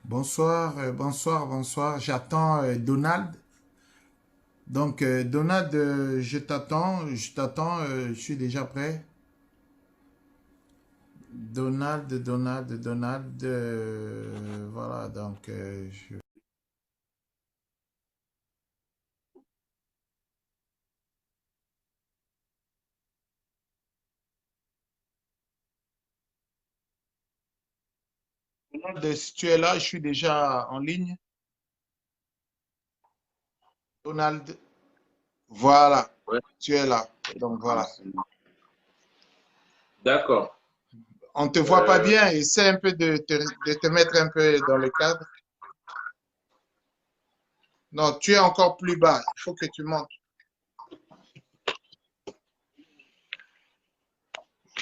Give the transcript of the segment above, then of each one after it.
Bonsoir, bonsoir. J'attends Donald. Donc, Donald, je suis déjà prêt. Donald. Voilà, donc, Donald, si tu es là, je suis déjà en ligne. Donald, voilà, Ouais. tu es là. Donc, voilà. D'accord. On ne te voit pas bien. Essaie un peu de te mettre un peu dans le cadre. Non, tu es encore plus bas. Il faut que tu montes.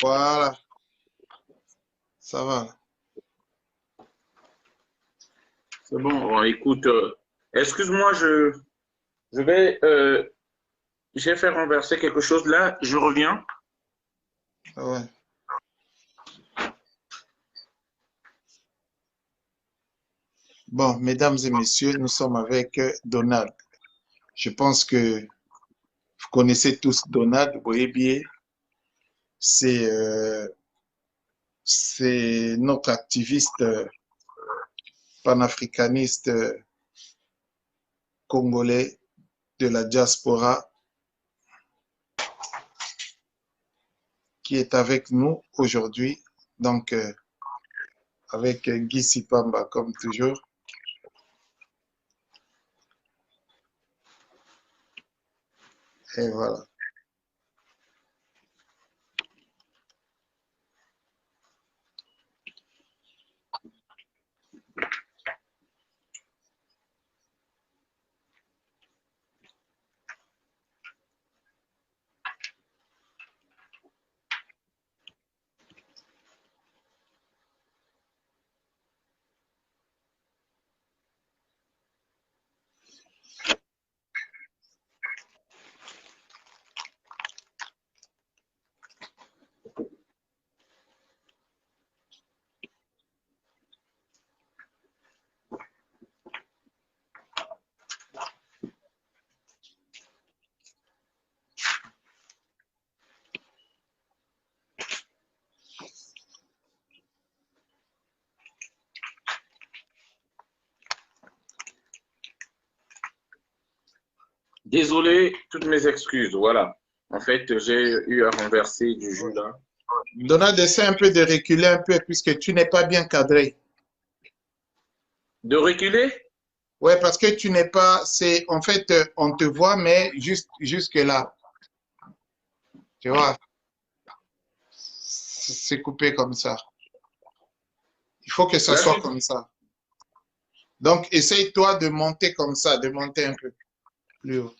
Voilà, ça va. C'est bon. Bon, écoute, excuse-moi, je vais, j'ai fait renverser quelque chose là. Je reviens. Ouais. Bon, mesdames et messieurs, nous sommes avec Donald. Je pense que vous connaissez tous Donald Boébié. C'est c'est notre activiste panafricaniste congolais de la diaspora qui est avec nous aujourd'hui. Donc, avec Guy Sipamba, comme toujours. Et voilà. Désolé, toutes mes excuses. Voilà. En fait, j'ai eu à renverser du jus Ouais. là. Donald, essaie un peu de reculer un peu puisque tu n'es pas bien cadré. De reculer? Ouais, parce que tu n'es pas, c'est, en fait, on te voit, mais juste, jusque là, tu vois, c'est coupé comme ça. Il faut que ça Là, soit comme ça. Donc, essaye-toi de monter comme ça, de monter un peu plus haut.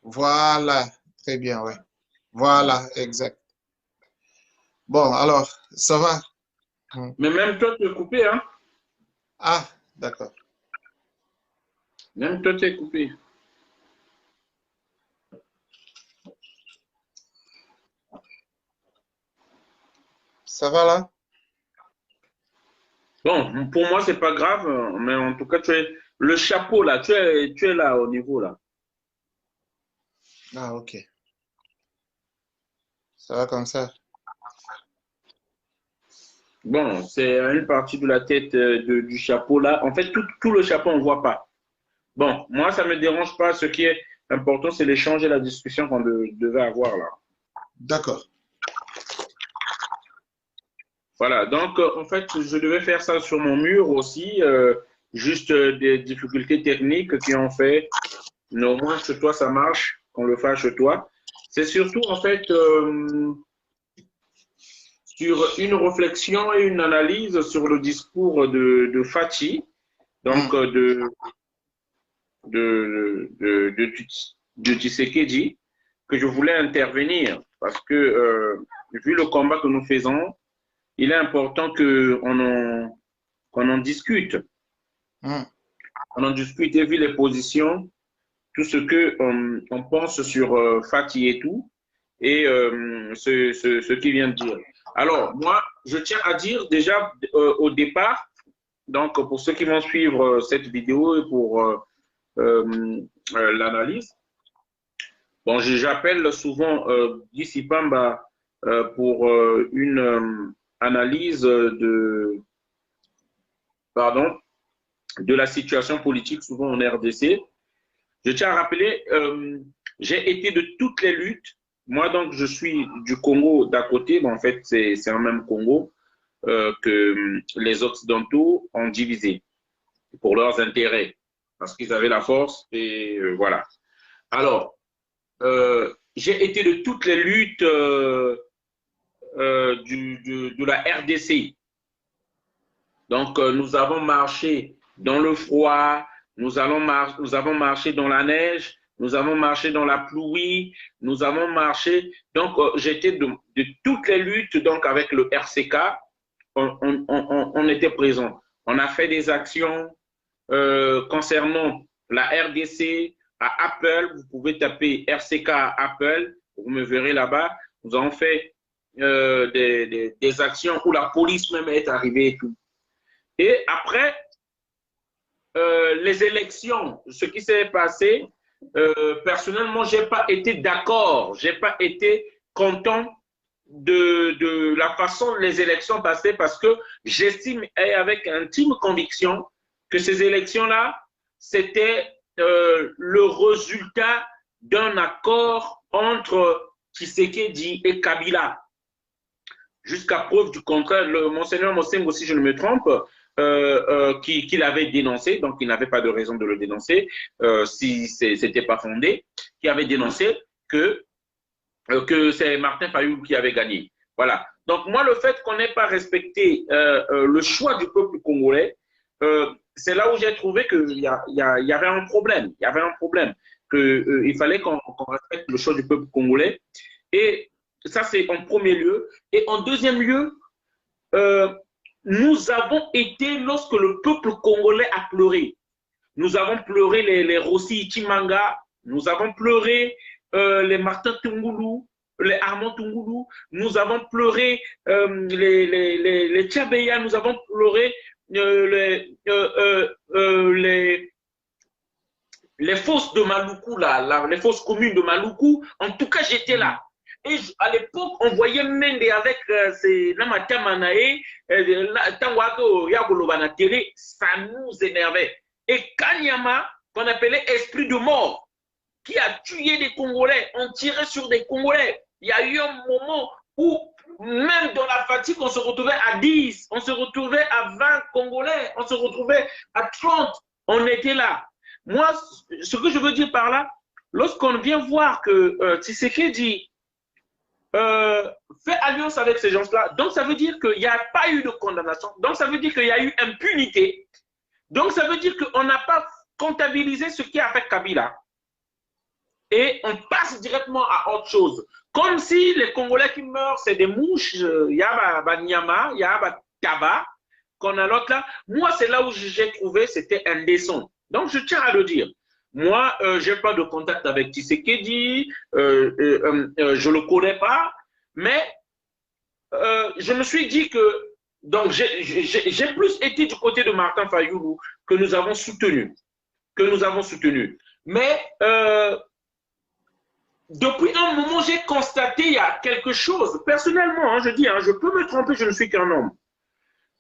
Voilà, très bien, ouais. Voilà, exact. Bon, alors, ça va? Hmm. mais même toi, tu es coupé, hein? Ah, d'accord. Même toi, tu es coupé. Ça va là? Bon, pour moi, c'est pas grave, mais en tout cas, tu es le chapeau là, tu es là au niveau là. Ah, ok. Ça va comme ça. Bon, c'est une partie de la tête du chapeau là. En fait, tout le chapeau, on ne voit pas. Bon, moi, ça ne me dérange pas. Ce qui est important, c'est l'échange et la discussion qu'on devait avoir là. D'accord. Voilà, donc en fait, je devais faire ça sur mon mur aussi. Juste des difficultés techniques qui ont fait. Néanmoins, chez toi, ça marche. Qu'on le fasse chez toi. C'est surtout en fait sur une réflexion et une analyse sur le discours de Fachi, donc Hmm. de Tshisekedi, que je voulais intervenir parce que, vu le combat que nous faisons, il est important qu'on en discute. Hmm. On en discute et vu les positions. tout ce que on pense sur Fatih et tout, et ce qu'il vient de dire. Alors, moi, je tiens à dire déjà au départ, donc pour ceux qui vont suivre cette vidéo et pour l'analyse, bon, j'appelle souvent Guy Pamba pour une analyse de la situation politique, souvent en RDC. Je tiens à rappeler, j'ai été de toutes les luttes. Moi, donc, je suis du Congo d'à côté. Bon, en fait, c'est un même Congo que les Occidentaux ont divisé pour leurs intérêts, parce qu'ils avaient la force et voilà. Alors, j'ai été de toutes les luttes de la RDC. Donc, nous avons marché dans le froid, nous avons marché dans la neige, nous avons marché dans la pluie, nous avons marché. Donc, j'étais de toutes les luttes, donc avec le RCK, on était présent. On a fait des actions concernant la RDC à Apple. Vous pouvez taper RCK à Apple, vous me verrez là-bas. Nous avons fait des actions où la police même est arrivée et tout. Et après, les élections, ce qui s'est passé, personnellement, je n'ai pas été d'accord, je n'ai pas été content de la façon dont les élections passaient parce que j'estime avec intime conviction que ces élections-là, c'était le résultat d'un accord entre Tshisekedi et Kabila. Jusqu'à preuve du contraire, le monseigneur Mosengo, si je ne me trompe, qui l'avait dénoncé, donc il n'avait pas de raison de le dénoncer si ce n'était pas fondé, qui avait dénoncé que c'est Martin Fayulu qui avait gagné. Voilà. Donc moi, le fait qu'on n'ait pas respecté le choix du peuple congolais, c'est là où j'ai trouvé qu'il y avait un problème. Il y avait un problème, qu'il fallait qu'on respecte le choix du peuple congolais. Et ça, c'est en premier lieu. Et en deuxième lieu, nous avons été, lorsque le peuple congolais a pleuré, nous avons pleuré les Rossi Ichimanga, nous avons pleuré les Martin Tungoulou, les Armand Tungoulou, nous avons pleuré les Tchabeya, nous avons pleuré les fosses de Maluku, les fosses communes de Maluku. En tout cas, j'étais là. Et à l'époque, on voyait Mende avec ces Namatamanae, ça nous énervait. Et Kanyama, qu'on appelait esprit de mort, qui a tué des Congolais, on tirait sur des Congolais. Il y a eu un moment où, même dans la fatigue, on se retrouvait à 10, on se retrouvait à 20 Congolais, on se retrouvait à 30, on était là. Moi, ce que je veux dire par là, lorsqu'on vient voir que Tshisekedi fait alliance avec ces gens-là, donc ça veut dire qu'il n'y a pas eu de condamnation, donc ça veut dire qu'il y a eu impunité, donc ça veut dire qu'on n'a pas comptabilisé ce qui a fait Kabila. Et on passe directement à autre chose. Comme si les Congolais qui meurent, c'est des mouches, il y a Banyama, il y a Kaba, qu'on a l'autre là. Moi, c'est là où j'ai trouvé c'était indécent. Donc, je tiens à le dire. Moi, je n'ai pas de contact avec Tshisekedi, je ne le connais pas, mais je me suis dit que, donc, j'ai plus été du côté de Martin Fayulu que nous avons soutenu. Mais depuis un moment, j'ai constaté il y a quelque chose. Personnellement, hein, je dis, hein, je peux me tromper, je ne suis qu'un homme.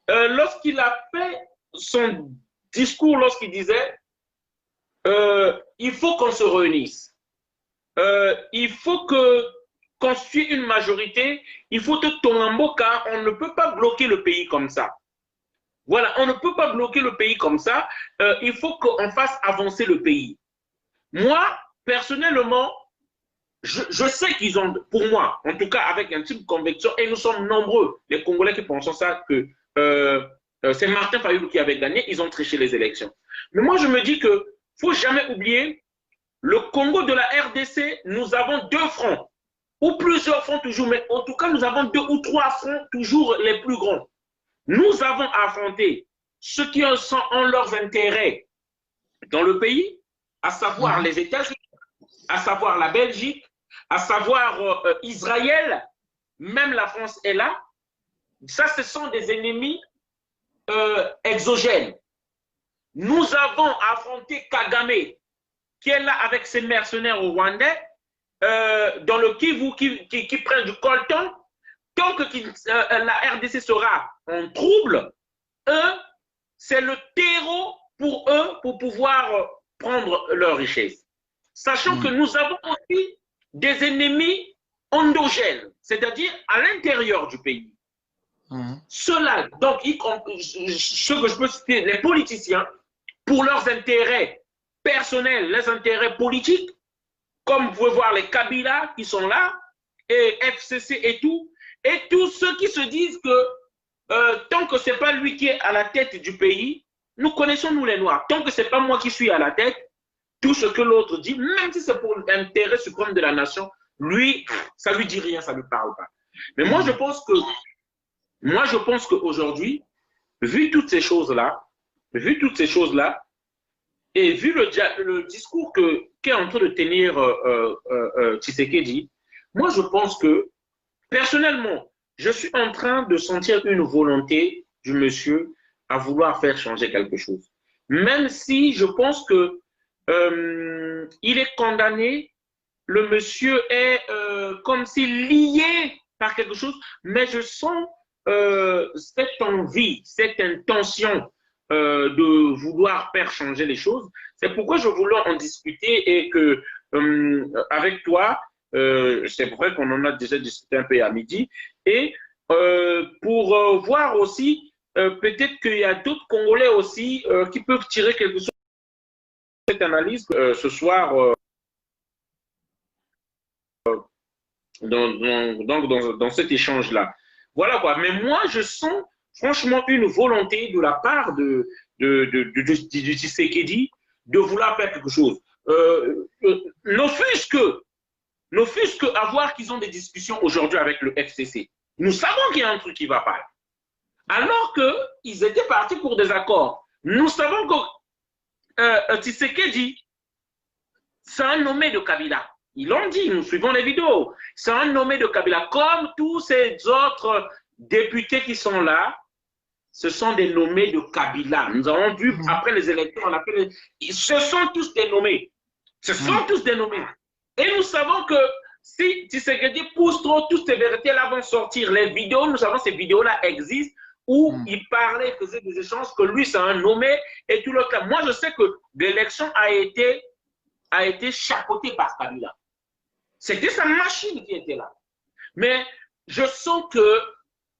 Lorsqu'il a fait son discours, lorsqu'il disait il faut qu'on se réunisse, il faut qu'on suive une majorité, il faut que Tongambo, car on ne peut pas bloquer le pays comme ça. Voilà, on ne peut pas bloquer le pays comme ça. Il faut qu'on fasse avancer le pays. Moi, personnellement, je sais qu'ils ont, pour moi, en tout cas avec un type de conviction, et nous sommes nombreux, les Congolais qui pensent ça, que c'est Martin Fayulu qui avait gagné, ils ont triché les élections. Mais moi, je me dis que faut jamais oublier, le Congo de la RDC, nous avons 2 fronts, ou plusieurs fronts toujours, mais en tout cas, nous avons 2 ou 3 fronts toujours les plus grands. Nous avons affronté ceux qui ont leurs intérêts dans le pays, à savoir les États-Unis, à savoir la Belgique, à savoir Israël, même la France est là. Ça, ce sont des ennemis exogènes. Nous avons affronté Kagame, qui est là avec ses mercenaires rwandais, dans le Kivu, qui prennent du coltan. Tant que la RDC sera en trouble, eux, c'est le terreau pour eux pour pouvoir prendre leur richesse. Sachant que nous avons aussi des ennemis endogènes, c'est-à-dire à l'intérieur du pays. Ceux-là, donc, ce que je peux citer, les politiciens, pour leurs intérêts personnels, les intérêts politiques, comme vous pouvez voir les Kabila qui sont là, et FCC et tout, et tous ceux qui se disent que tant que ce n'est pas lui qui est à la tête du pays, nous connaissons, nous les Noirs, tant que ce n'est pas moi qui suis à la tête, tout ce que l'autre dit, même si c'est pour l'intérêt suprême de la nation, lui, ça ne lui dit rien, ça ne lui parle pas. Mais moi, je pense qu'aujourd'hui, vu toutes ces choses-là, et vu le discours qu'est en train de tenir Tshisekedi, moi, je pense que, personnellement, je suis en train de sentir une volonté du monsieur à vouloir faire changer quelque chose. Même si je pense que il est condamné, le monsieur est comme s'il lié par quelque chose, mais je sens cette envie, cette intention de vouloir faire changer les choses. C'est pourquoi je voulais en discuter et que avec toi, c'est vrai qu'on en a déjà discuté un peu à midi, et pour voir aussi, peut-être qu'il y a d'autres Congolais aussi qui peuvent tirer quelque chose de cette analyse ce soir dans cet échange-là. Voilà quoi. Mais moi, je sens franchement une volonté de la part du Tshisekedi de vouloir faire quelque chose. N'offusque avoir qu'ils ont des discussions aujourd'hui avec le FCC. Nous savons qu'il y a un truc qui ne va pas. Alors qu'ils étaient partis pour des accords. Nous savons que Tshisekedi, c'est un nommé de Kabila. Ils l'ont dit, nous suivons les vidéos. C'est un nommé de Kabila. Comme tous ces autres députés qui sont là, ce sont des nommés de Kabila. Nous avons vu, après les élections, on appelle ce sont tous des nommés. Ce sont tous des nommés. Et nous savons que si Tshisekedi pousse trop, toutes ces vérités-là vont sortir. Les vidéos, nous savons que ces vidéos-là existent où il parlait, faisait des échanges, que lui, c'est un nommé et tout le cas. Moi, je sais que l'élection a été chapeautée par Kabila. C'était sa machine qui était là. Mais je sens que,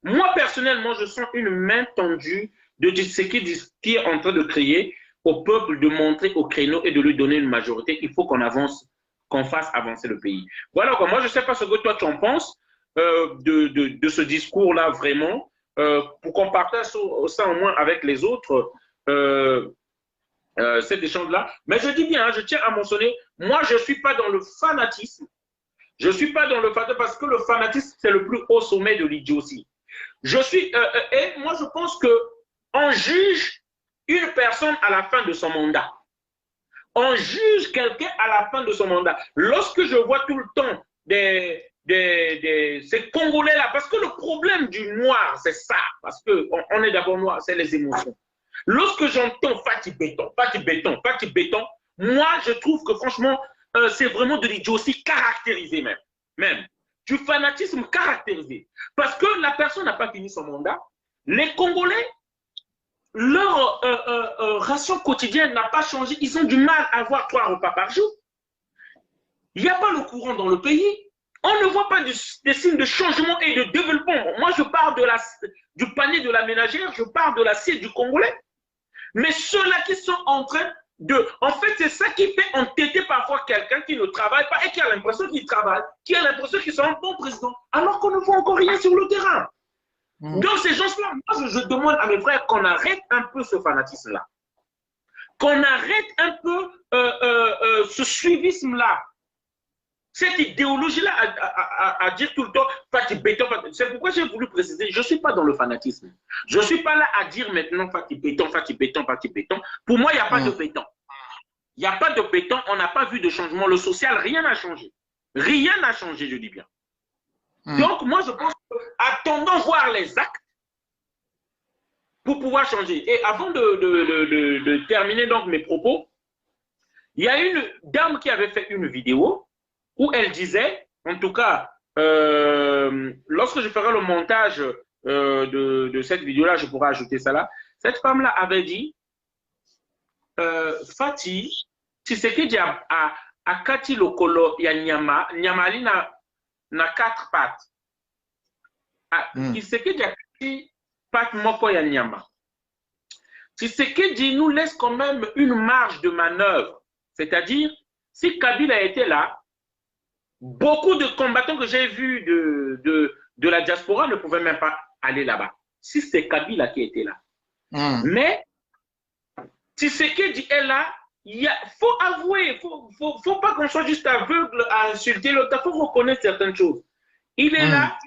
moi, personnellement, je sens une main tendue de ce qui est en train de créer au peuple, de montrer au créneau et de lui donner une majorité. Il faut qu'on avance, qu'on fasse avancer le pays. Voilà quoi. Moi, je ne sais pas ce que toi, tu en penses de ce discours-là, vraiment, pour qu'on partage ça au moins avec les autres, cet échange-là. Mais je dis bien, hein, je tiens à mentionner, moi, je ne suis pas dans le fanatisme. Je ne suis pas dans le fanatisme parce que le fanatisme, c'est le plus haut sommet de l'idiotie. Et moi, je pense qu'on juge une personne à la fin de son mandat. On juge quelqu'un à la fin de son mandat. Lorsque je vois tout le temps ces Congolais-là, parce que le problème du noir, c'est ça, parce qu'on est d'abord noir, c'est les émotions. Lorsque j'entends Fatih Béton, moi, je trouve que franchement, c'est vraiment de l'idiotie caractérisée même. Du fanatisme caractérisé. Parce que la personne n'a pas fini son mandat. Les Congolais, leur ration quotidienne n'a pas changé. Ils ont du mal à avoir 3 repas par jour. Il n'y a pas le courant dans le pays. On ne voit pas des signes de changement et de développement. Moi, je parle du panier de la ménagère, je parle de l'assiette du Congolais. Mais ceux-là qui sont en train en fait, c'est ça qui fait entêter parfois quelqu'un qui ne travaille pas et qui a l'impression qu'il travaille, qui a l'impression qu'il soit un bon président, alors qu'on ne voit encore rien sur le terrain. Donc, ces gens-là, moi, je demande à mes frères qu'on arrête un peu ce fanatisme-là. Qu'on arrête un peu ce suivisme-là. Cette idéologie-là à dire tout le temps, Fatih Béton. C'est pourquoi j'ai voulu préciser, je ne suis pas dans le fanatisme. Je ne suis pas là à dire maintenant Fatih Béton. Pour moi, il n'y a pas de béton. Il n'y a pas de béton, on n'a pas vu de changement. Le social, rien n'a changé. Rien n'a changé, je dis bien. Donc, moi, je pense que attendons voir les actes pour pouvoir changer. Et avant de terminer donc mes propos, il y a une dame qui avait fait une vidéo où elle disait, en tout cas, lorsque je ferai le montage de cette vidéo-là, je pourrai ajouter ça là. Cette femme-là avait dit, Fati, Tshisekedi a kati lokolo ya nyama, nyamali na 4 pattes. Tshisekedi a kati patte moko ya nyama. Tshisekedi nous laisse quand même une marge de manœuvre. C'est-à-dire, si Kabila était là, beaucoup de combattants que j'ai vus de la diaspora ne pouvaient même pas aller là-bas. Si c'est Kabila qui était là. Mais, Tshisekedi est là, il faut avouer, faut pas qu'on soit juste aveugle à insulter l'autre, il faut reconnaître certaines choses. Il est là,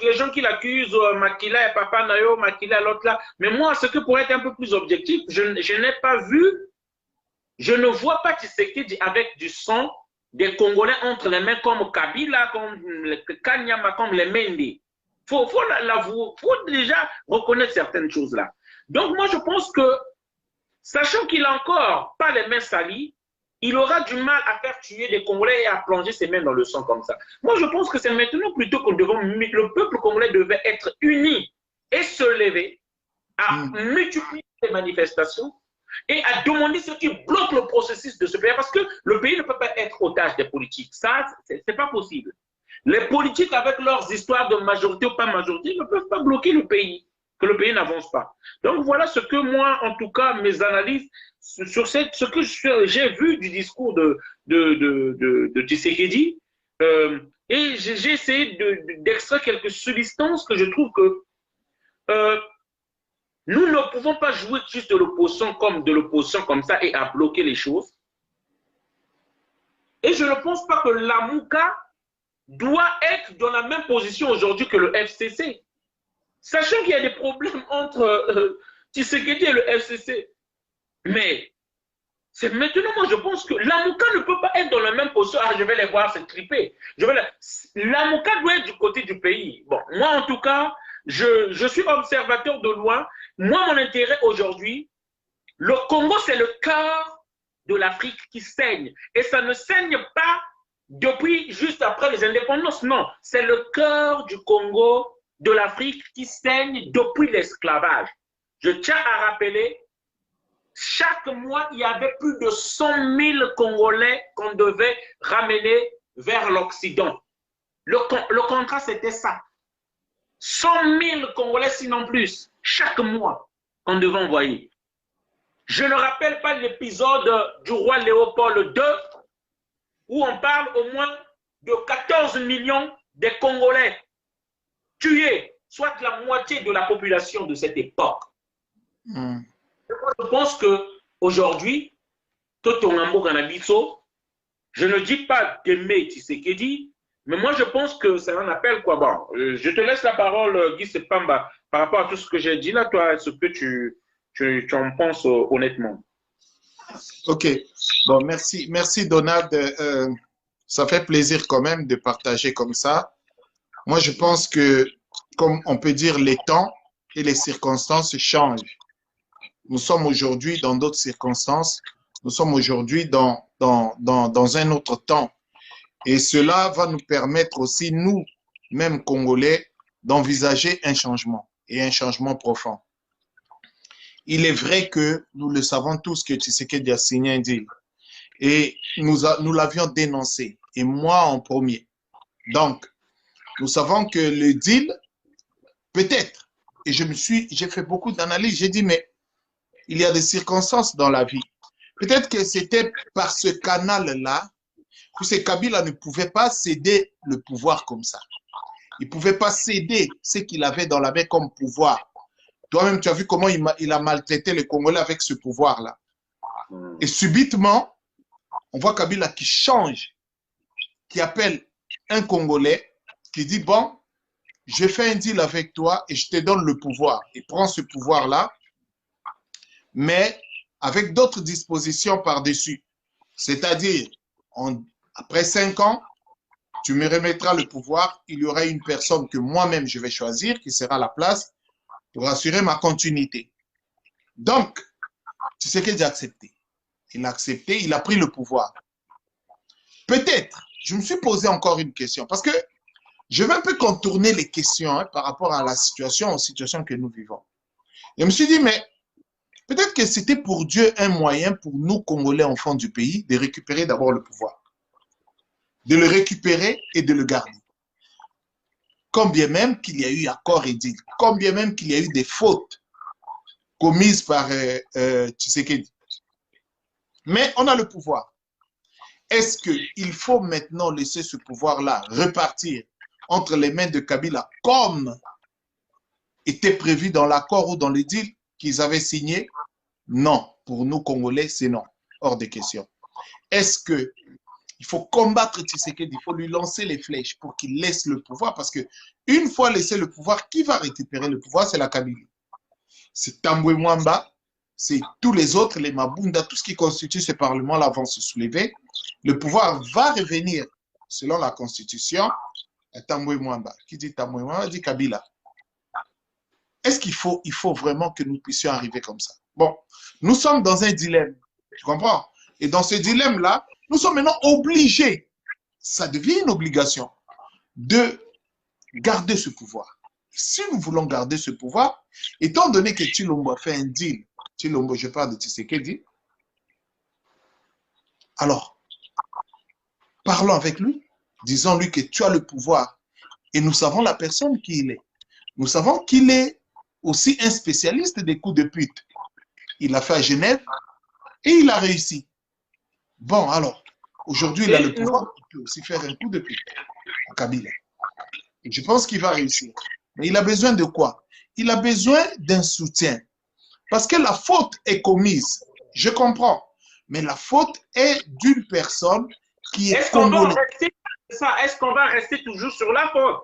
les gens qui l'accusent, Makila et Papa Nayo, Makila l'autre là, mais moi, ce que pour être un peu plus objectif, je n'ai pas vu, je ne vois pas Tshisekedi avec du sang des Congolais entre les mains comme Kabila, comme Kanyama, comme les Mende. Faut déjà reconnaître certaines choses là. Donc moi, je pense que, sachant qu'il n'a encore pas les mains salies, il aura du mal à faire tuer des Congolais et à plonger ses mains dans le sang comme ça. Moi, je pense que c'est maintenant plutôt que le peuple congolais devait être uni et se lever à multiplier les manifestations et à demander ce qui bloque le processus de ce pays. Parce que le pays ne peut pas être otage des politiques. Ça, c'est pas possible. Les politiques, avec leurs histoires de majorité ou pas majorité, ne peuvent pas bloquer le pays, que le pays n'avance pas. Donc, voilà ce que moi, en tout cas, mes analyses sur ce que j'ai vu du discours de Tshisekedi, et j'ai essayé d'extraire quelques substances que je trouve que nous ne pouvons pas jouer juste de l'opposition comme ça et à bloquer les choses. Et je ne pense pas que l'Amouka doit être dans la même position aujourd'hui que le FCC. Sachant qu'il y a des problèmes entre Tshisekedi et le FCC. Mais c'est maintenant, moi, je pense que l'Amouka ne peut pas être dans la même position. Ah, je vais les voir se triper. L'Amouka doit être du côté du pays. Bon, moi, en tout cas, je suis observateur de loin. Moi, mon intérêt aujourd'hui, le Congo, c'est le cœur de l'Afrique qui saigne. Et ça ne saigne pas depuis juste après les indépendances. Non, c'est le cœur du Congo, de l'Afrique qui saigne depuis l'esclavage. Je tiens à rappeler, chaque mois, il y avait plus de 100 000 Congolais qu'on devait ramener vers l'Occident. Le contrat, c'était ça. 100 000 Congolais, sinon plus, chaque mois, qu'on devait envoyer. Je ne rappelle pas l'épisode du roi Léopold II, où on parle au moins de 14 millions de Congolais tués, soit la moitié de la population de cette époque. Je pense qu'aujourd'hui, je ne dis pas d'aimer Tshisekedi, mais moi je pense que c'est un appel quoi. Bon, je te laisse la parole, Guy Sepamba, par rapport à tout ce que j'ai dit là, toi, ce que tu en penses honnêtement. Ok, bon, merci Donald. Ça fait plaisir quand même de partager comme ça. Moi, je pense que, comme on peut dire, les temps et les circonstances changent. Nous sommes aujourd'hui dans d'autres circonstances. Nous sommes aujourd'hui dans un autre temps. Et cela va nous permettre aussi, nous, mêmes Congolais, d'envisager un changement et un changement profond. Il est vrai que nous le savons tous que Tshisekedi a signé un deal. Et nous l'avions dénoncé. Et moi en premier. Donc, nous savons que le deal, peut-être, et j'ai fait beaucoup d'analyses, j'ai dit, mais il y a des circonstances dans la vie. Peut-être que c'était par ce canal-là que Kabila ne pouvait pas céder le pouvoir comme ça. Il ne pouvait pas céder ce qu'il avait dans la main comme pouvoir. Toi-même, tu as vu comment il a maltraité les Congolais avec ce pouvoir-là. Et subitement, on voit Kabila qui change, qui appelle un Congolais, qui dit, bon, je fais un deal avec toi et je te donne le pouvoir. Et prends ce pouvoir-là, mais avec d'autres dispositions par-dessus. C'est-à-dire, après 5 ans, tu me remettras le pouvoir, il y aura une personne que moi-même je vais choisir qui sera à la place pour assurer ma continuité. Donc, Tshisekedi a accepté. Il a accepté, il a pris le pouvoir. Peut-être, je me suis posé encore une question, parce que je vais un peu contourner les questions par rapport à la situation, aux situations que nous vivons. Je me suis dit, mais peut-être que c'était pour Dieu un moyen pour nous, Congolais, enfants du pays, de récupérer d'abord le pouvoir. De le récupérer et de le garder. Combien même qu'il y a eu accord et deal, combien même qu'il y a eu des fautes commises par Tshisekedi. Mais on a le pouvoir. Est-ce qu'il faut maintenant laisser ce pouvoir-là repartir entre les mains de Kabila comme était prévu dans l'accord ou dans le deal qu'ils avaient signé? Non. Pour nous, Congolais, c'est non. Hors de question. Est-ce qu'il faut combattre Tshisekedi, il faut lui lancer les flèches pour qu'il laisse le pouvoir? Parce que une fois laissé le pouvoir, qui va récupérer le pouvoir? C'est la Kabylie. C'est Tambwe Mwamba, c'est tous les autres, les Mabunda, tout ce qui constitue ce parlement-là vont se soulever. Le pouvoir va revenir, selon la Constitution, à Tambwe Mwamba. Qui dit Tambwe Mwamba dit Kabila. Est-ce qu'il faut vraiment que nous puissions arriver comme ça? Bon, nous sommes dans un dilemme, tu comprends? Et dans ce dilemme-là, nous sommes maintenant obligés, ça devient une obligation, de garder ce pouvoir. Si nous voulons garder ce pouvoir, étant donné que Tshilombo a fait un deal, Tshilombo, je parle de Tshisekedi, alors, parlons avec lui, disons-lui que tu as le pouvoir et nous savons la personne qui il est. Nous savons qu'il est aussi un spécialiste des coups de pute. Il a fait à Genève et il a réussi. Bon, alors, aujourd'hui, il a le pouvoir, il peut aussi faire un coup de pute à Kabila. Et je pense qu'il va réussir. Mais il a besoin de quoi? Il a besoin d'un soutien. Parce que la faute est commise. Je comprends. Mais la faute est d'une personne qui est congolaise. Est-ce qu'on va rester toujours sur la faute?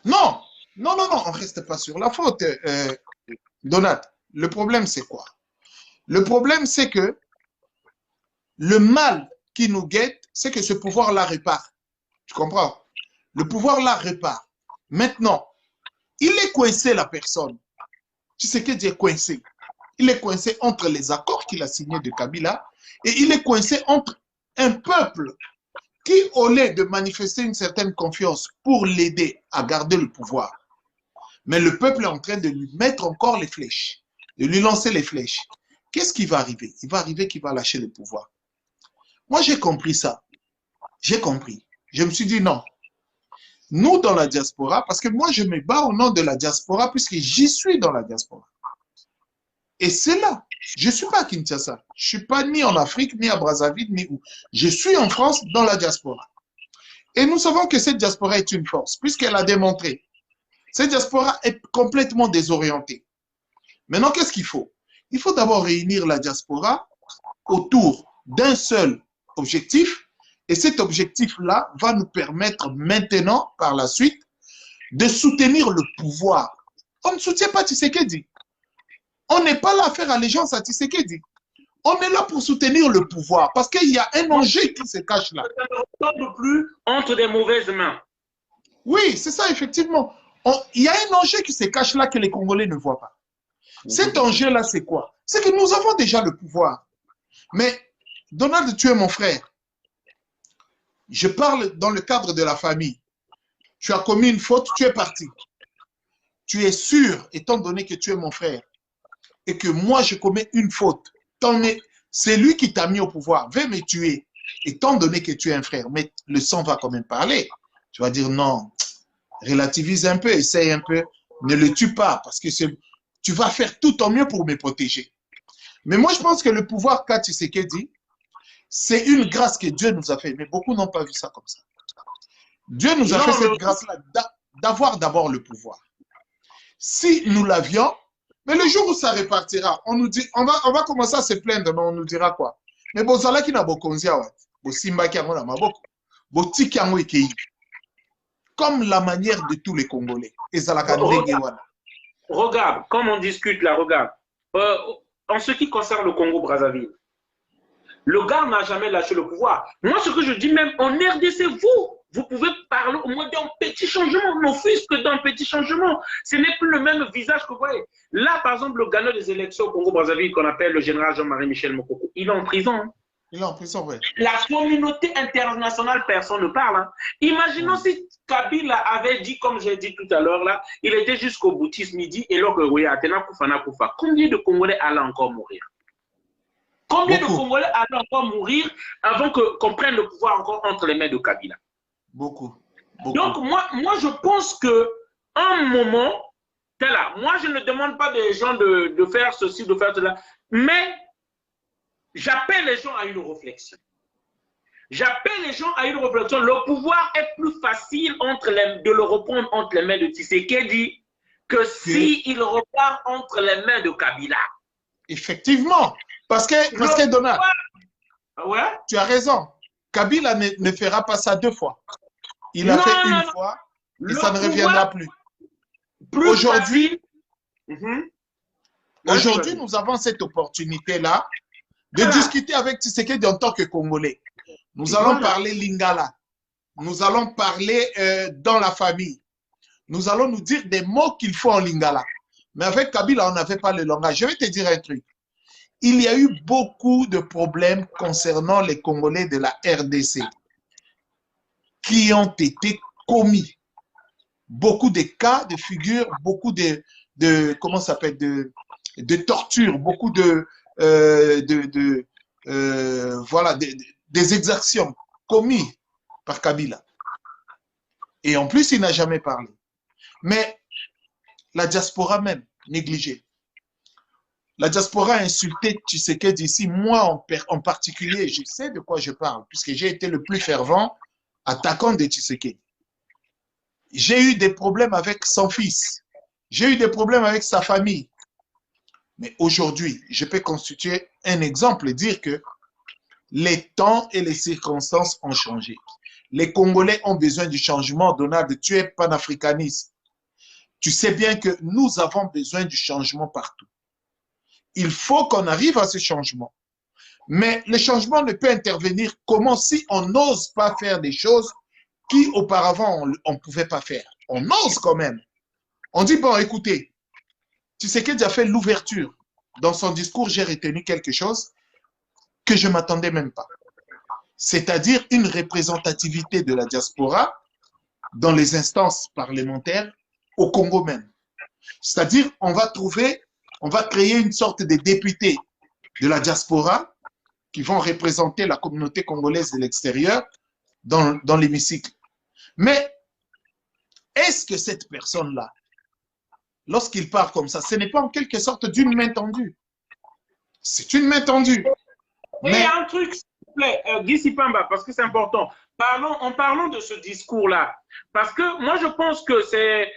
Non. Non, non, non, on ne reste pas sur la faute. Donat, le problème, c'est quoi? Le problème, c'est que le mal qui nous guette, c'est que ce pouvoir-là répare. Tu comprends? Le pouvoir-là répare. Maintenant, il est coincé, la personne. Tu sais que Dieu est coincé. Il est coincé entre les accords qu'il a signés de Kabila et il est coincé entre un peuple qui, au lieu de manifester une certaine confiance pour l'aider à garder le pouvoir, mais le peuple est en train de lui mettre encore les flèches, de lui lancer les flèches. Qu'est-ce qui va arriver? Il va arriver qu'il va lâcher le pouvoir. Moi, j'ai compris ça. J'ai compris. Je me suis dit non. Nous, dans la diaspora, parce que moi, je me bats au nom de la diaspora puisque j'y suis dans la diaspora. Et c'est là. Je ne suis pas à Kinshasa. Je ne suis pas ni en Afrique, ni à Brazzaville, ni où. Je suis en France, dans la diaspora. Et nous savons que cette diaspora est une force, puisqu'elle a démontré. Cette diaspora est complètement désorientée. Maintenant, qu'est-ce qu'il faut? Il faut d'abord réunir la diaspora autour d'un seul objectif. Et cet objectif-là va nous permettre maintenant, par la suite, de soutenir le pouvoir. On ne soutient pas Tshisekedi. On n'est pas là à faire allégeance à Tshisekedi. On est là pour soutenir le pouvoir parce qu'il y a un enjeu qui se cache là. Ça ne retombe plus entre des mauvaises mains. Oui, c'est ça, effectivement. Il y a un enjeu qui se cache là que les Congolais ne voient pas. Cet enjeu-là, c'est quoi? C'est que nous avons déjà le pouvoir. Mais, Donald, tu es mon frère. Je parle dans le cadre de la famille. Tu as commis une faute, tu es parti. Tu es sûr, étant donné que tu es mon frère, et que moi, je commets une faute, c'est lui qui t'a mis au pouvoir, va me tuer, étant donné que tu es un frère, mais le sang va quand même parler. Tu vas dire non, relativise un peu, essaye un peu, ne le tue pas, parce que tu vas faire tout ton mieux pour me protéger. Mais moi, je pense que le pouvoir qu'a Tshisekedi, c'est une grâce que Dieu nous a fait, mais beaucoup n'ont pas vu ça comme ça. Dieu nous a fait cette grâce-là d'avoir d'abord le pouvoir. Si nous l'avions, mais le jour où ça répartira, on nous dit, on va commencer à se plaindre, mais on nous dira quoi? Mais bozala ki na bokonzia wa, bosimba ki yango na maboko, botiki yango ekei. Comme la manière de tous les Congolais. Regarde, comme on discute là, regarde. en ce qui concerne le Congo-Brazzaville, le gars n'a jamais lâché le pouvoir. Moi, ce que je dis même, en RDC, vous pouvez parler au moins d'un petit changement, non plus que d'un petit changement. Ce n'est plus le même visage que vous voyez. Là, par exemple, le gagnant des élections au Congo-Brazzaville, qu'on appelle le général Jean-Marie Michel Mokoko, il est en prison. Hein. Il est en prison, oui. La communauté internationale, personne ne parle. Hein. Imaginons si Kabila avait dit, comme j'ai dit tout à l'heure, là, il était jusqu'au boutisme midi, et là, oui, Atena Koufana Koufa. Combien de Congolais allaient encore mourir? Combien de Congolais allaient encore mourir avant qu'on prenne le pouvoir encore entre les mains de Kabila? Beaucoup. Donc, moi, je pense que un moment, là, moi, je ne demande pas des gens de faire ceci, de faire cela, mais j'appelle les gens à une réflexion. J'appelle les gens à une réflexion. Le pouvoir est plus facile de le reprendre entre les mains de Tshisekedi que s'il repart entre les mains de Kabila. Effectivement. Parce que Donald, ouais? Tu as raison. Kabila ne fera pas ça 2 fois. Il a fait une fois et ça ne reviendra plus. Aujourd'hui, nous avons cette opportunité-là de discuter avec Tshisekedi en tant que Congolais. Nous allons parler Lingala. Nous allons parler dans la famille. Nous allons nous dire des mots qu'il faut en Lingala. Mais avec Kabila, on n'avait pas le langage. Je vais te dire un truc. Il y a eu beaucoup de problèmes concernant les Congolais de la RDC qui ont été commis. Beaucoup de cas de figure, beaucoup comment ça s'appelle, de torture, beaucoup voilà, des exactions commises par Kabila. Et en plus, il n'a jamais parlé. Mais la diaspora même, négligée. La diaspora a insulté Tshisekedi ici. Moi, en particulier, je sais de quoi je parle, puisque j'ai été le plus fervent attaquant de Tshisekedi. J'ai eu des problèmes avec son fils. J'ai eu des problèmes avec sa famille. Mais aujourd'hui, je peux constituer un exemple et dire que les temps et les circonstances ont changé. Les Congolais ont besoin du changement. Donald, tu es panafricaniste. Tu sais bien que nous avons besoin du changement partout. Il faut qu'on arrive à ce changement. Mais le changement ne peut intervenir comment si on n'ose pas faire des choses qui auparavant on ne pouvait pas faire. On ose quand même. On dit, bon, écoutez, Tshisekedi a fait l'ouverture. Dans son discours, j'ai retenu quelque chose que je ne m'attendais même pas. C'est-à-dire une représentativité de la diaspora dans les instances parlementaires au Congo même. C'est-à-dire, on va créer une sorte de députés de la diaspora qui vont représenter la communauté congolaise de l'extérieur dans l'hémicycle. Mais est-ce que cette personne-là, lorsqu'il part comme ça, ce n'est pas en quelque sorte d'une main tendue? C'est une main tendue. Mais un truc, s'il vous plaît, Guy Sipamba, parce que c'est important. En parlant de ce discours-là, parce que moi je pense que c'est,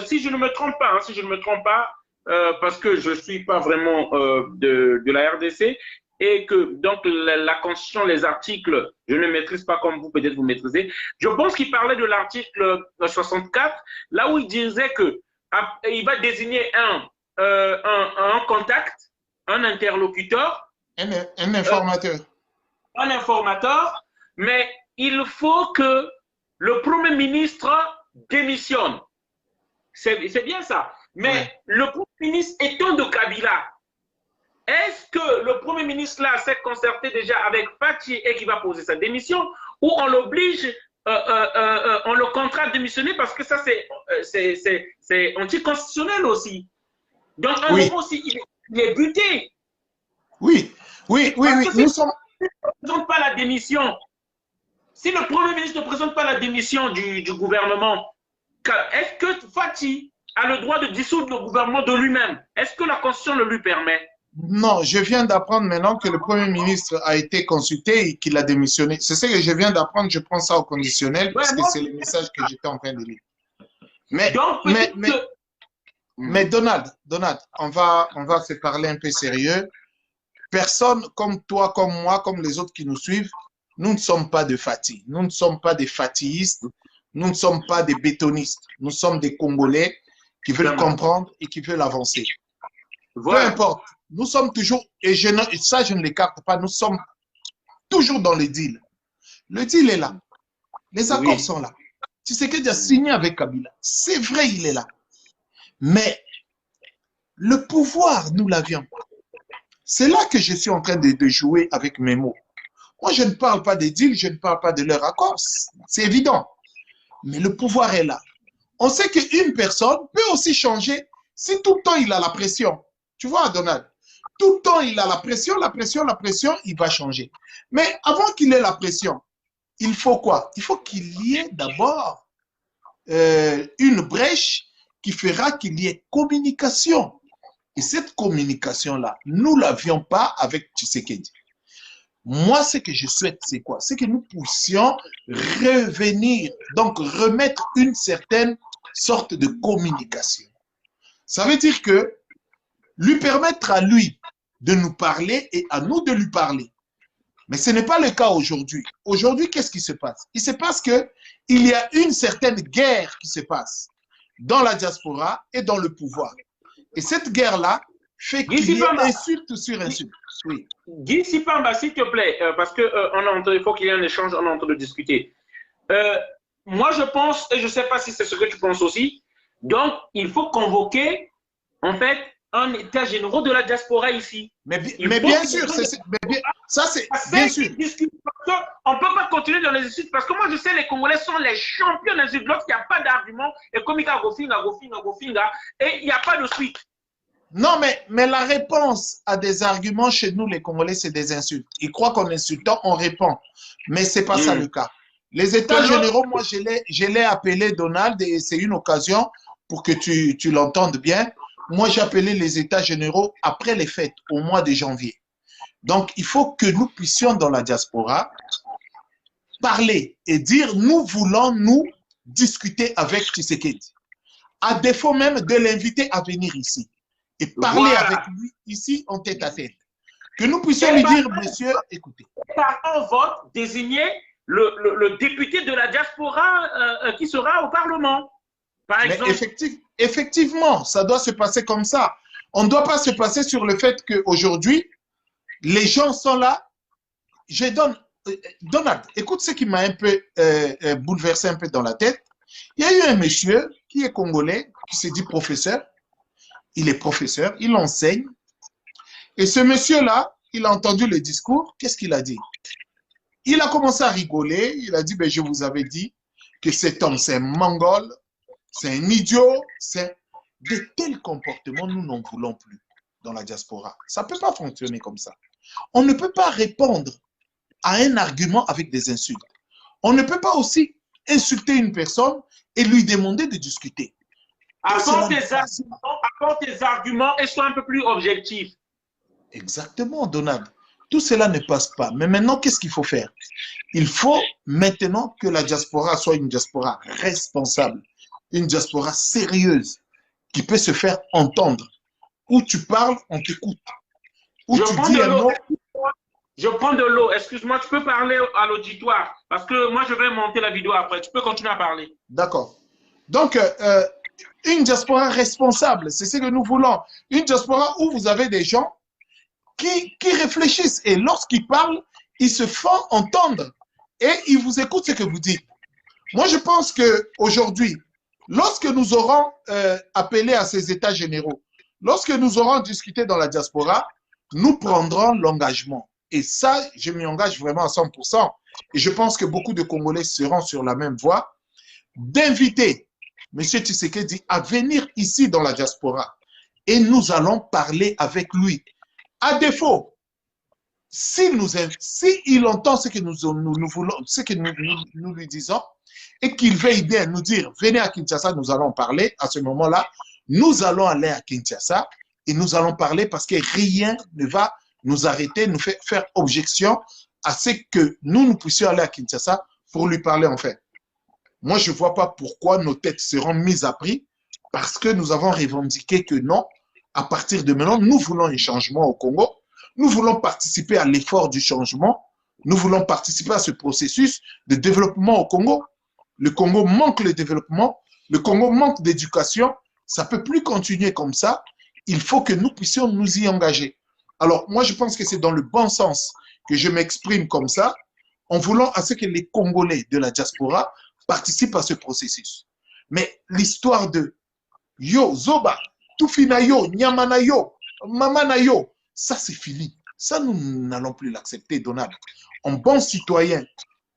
si je ne me trompe pas, parce que je ne suis pas vraiment de la RDC, et que donc la Constitution, les articles, je ne maîtrise pas comme vous, peut-être vous maîtrisez. Je pense qu'il parlait de l'article 64, là où il disait que il va désigner un contact, un interlocuteur, un informateur. Un informateur, mais il faut que le Premier ministre démissionne. C'est bien ça. Mais le Premier ministre étant de Kabila, est-ce que le Premier ministre là s'est concerté déjà avec Fachi et qui va poser sa démission, ou on l'oblige, on le contraint de démissionner parce que ça c'est anticonstitutionnel aussi. Donc un moment aussi il est buté. Oui. Nous sommes... ne présente pas la démission, si le Premier ministre ne présente pas la démission du gouvernement, est-ce que Fachi a le droit de dissoudre le gouvernement de lui-même? Est-ce que la Constitution le lui permet? Non, je viens d'apprendre maintenant que le Premier ministre a été consulté et qu'il a démissionné. C'est ce que je viens d'apprendre, je prends ça au conditionnel parce que c'est le message que j'étais en train de lire. Mais Donald, on va se parler un peu sérieux. Personne comme toi, comme moi, comme les autres qui nous suivent, nous ne sommes pas de Fati. Nous ne sommes pas des fatistes. Nous ne sommes pas des bétonistes. Nous sommes des Congolais qui veulent comprendre et qui veulent avancer. Voilà. Peu importe nous sommes toujours, et ça je ne l'écarte pas, nous sommes toujours dans le deal. Le deal est là. Les accords sont là. Tshisekedi a signé avec Kabila. C'est vrai, il est là. Mais le pouvoir, nous l'avions. C'est là que je suis en train de jouer avec mes mots. Moi, je ne parle pas des deals, je ne parle pas de leur accord. C'est évident. Mais le pouvoir est là. On sait qu'une personne peut aussi changer si tout le temps il a la pression. Tu vois, Donald? Tout le temps il a la pression, il va changer. Mais avant qu'il ait la pression, il faut quoi? Il faut qu'il y ait d'abord une brèche qui fera qu'il y ait communication. Et cette communication-là, nous ne l'avions pas avec Tshisekedi. Moi, ce que je souhaite, c'est quoi? C'est que nous puissions revenir, donc remettre une certaine sorte de communication. Ça veut dire que lui permettre à lui de nous parler et à nous de lui parler. Mais ce n'est pas le cas aujourd'hui. Aujourd'hui, qu'est-ce qui se passe? Il se passe qu'il y a une certaine guerre qui se passe dans la diaspora et dans le pouvoir. Et cette guerre-là fait qu'il y ait insulte sur insulte. Oui. Guy Sipamba, s'il te plaît, parce qu'il faut qu'il y ait un échange, on est en train de discuter. Moi, je pense, et je ne sais pas si c'est ce que tu penses aussi, donc il faut convoquer, en fait, un état général de la diaspora ici. Mais bien sûr, ça c'est bien sûr. On ne peut pas continuer dans les insultes parce que moi je sais les Congolais sont les champions des insultes. Lorsqu'il n'y a pas d'argument, et comme il y a Gofinga, et il n'y a pas de suite. Non, mais la réponse à des arguments chez nous, les Congolais, c'est des insultes. Ils croient qu'en insultant, on répond. Mais ce n'est pas ça le cas. Les États généraux, moi, je l'ai appelé Donald et c'est une occasion pour que tu l'entendes bien. Moi, j'ai appelé les États généraux après les fêtes, au mois de janvier. Donc, il faut que nous puissions, dans la diaspora, parler et dire, nous voulons nous discuter avec Tshisekedi. À défaut même de l'inviter à venir ici et parler avec lui ici en tête à tête. Que nous puissions lui dire, monsieur, écoutez. Par un vote, désigner le député de la diaspora qui sera au Parlement, par exemple. Mais effectivement, ça doit se passer comme ça. On ne doit pas se passer sur le fait qu'aujourd'hui, les gens sont là. Donald, écoute ce qui m'a un peu bouleversé un peu dans la tête. Il y a eu un monsieur qui est congolais, qui s'est dit professeur. Il est professeur, il enseigne. Et ce monsieur-là, il a entendu le discours. Qu'est-ce qu'il a dit? Il a commencé à rigoler. Il a dit, ben, je vous avais dit que cet homme, c'est un mongol, c'est un idiot. De tels comportements, nous n'en voulons plus dans la diaspora. Ça ne peut pas fonctionner comme ça. On ne peut pas répondre à un argument avec des insultes. On ne peut pas aussi insulter une personne et lui demander de discuter. Apporte tes arguments et sois un peu plus objectif. Exactement, Donald. Tout cela ne passe pas. Mais maintenant, qu'est-ce qu'il faut faire? Il faut maintenant que la diaspora soit une diaspora responsable, une diaspora sérieuse, qui peut se faire entendre. Où tu parles, on t'écoute. Où tu dis un mot. Je prends de l'eau. Excuse-moi, tu peux parler à l'auditoire. Parce que moi, je vais monter la vidéo après. Tu peux continuer à parler. D'accord. Donc, une diaspora responsable, c'est ce que nous voulons. Une diaspora où vous avez des gens qui réfléchissent. Et lorsqu'ils parlent, ils se font entendre. Et ils vous écoutent ce que vous dites. Moi, je pense qu'aujourd'hui, lorsque nous aurons appelé à ces états généraux, lorsque nous aurons discuté dans la diaspora, nous prendrons l'engagement. Et ça, je m'y engage vraiment à 100%. Et je pense que beaucoup de Congolais seront sur la même voie, d'inviter M. Tshisekedi à venir ici dans la diaspora. Et nous allons parler avec lui. À défaut, s'il entend ce que nous voulons, ce que nous lui disons, et qu'il veuille bien nous dire, venez à Kinshasa, nous allons parler, à ce moment-là, nous allons aller à Kinshasa et nous allons parler parce que rien ne va nous arrêter, nous faire objection à ce que nous puissions aller à Kinshasa pour lui parler en fait. Moi, je ne vois pas pourquoi nos têtes seront mises à prix parce que nous avons revendiqué que non, à partir de maintenant, nous voulons un changement au Congo, nous voulons participer à l'effort du changement, nous voulons participer à ce processus de développement au Congo. Le Congo manque le développement, le Congo manque d'éducation, ça ne peut plus continuer comme ça, il faut que nous puissions nous y engager. Alors, moi, je pense que c'est dans le bon sens que je m'exprime comme ça, en voulant à ce que les Congolais de la diaspora participent à ce processus. Mais l'histoire de yo, Zoba, Tufina yo, Nyamana yo, Mamana yo, ça c'est fini. Ça, nous n'allons plus l'accepter, Donald. En bon citoyen,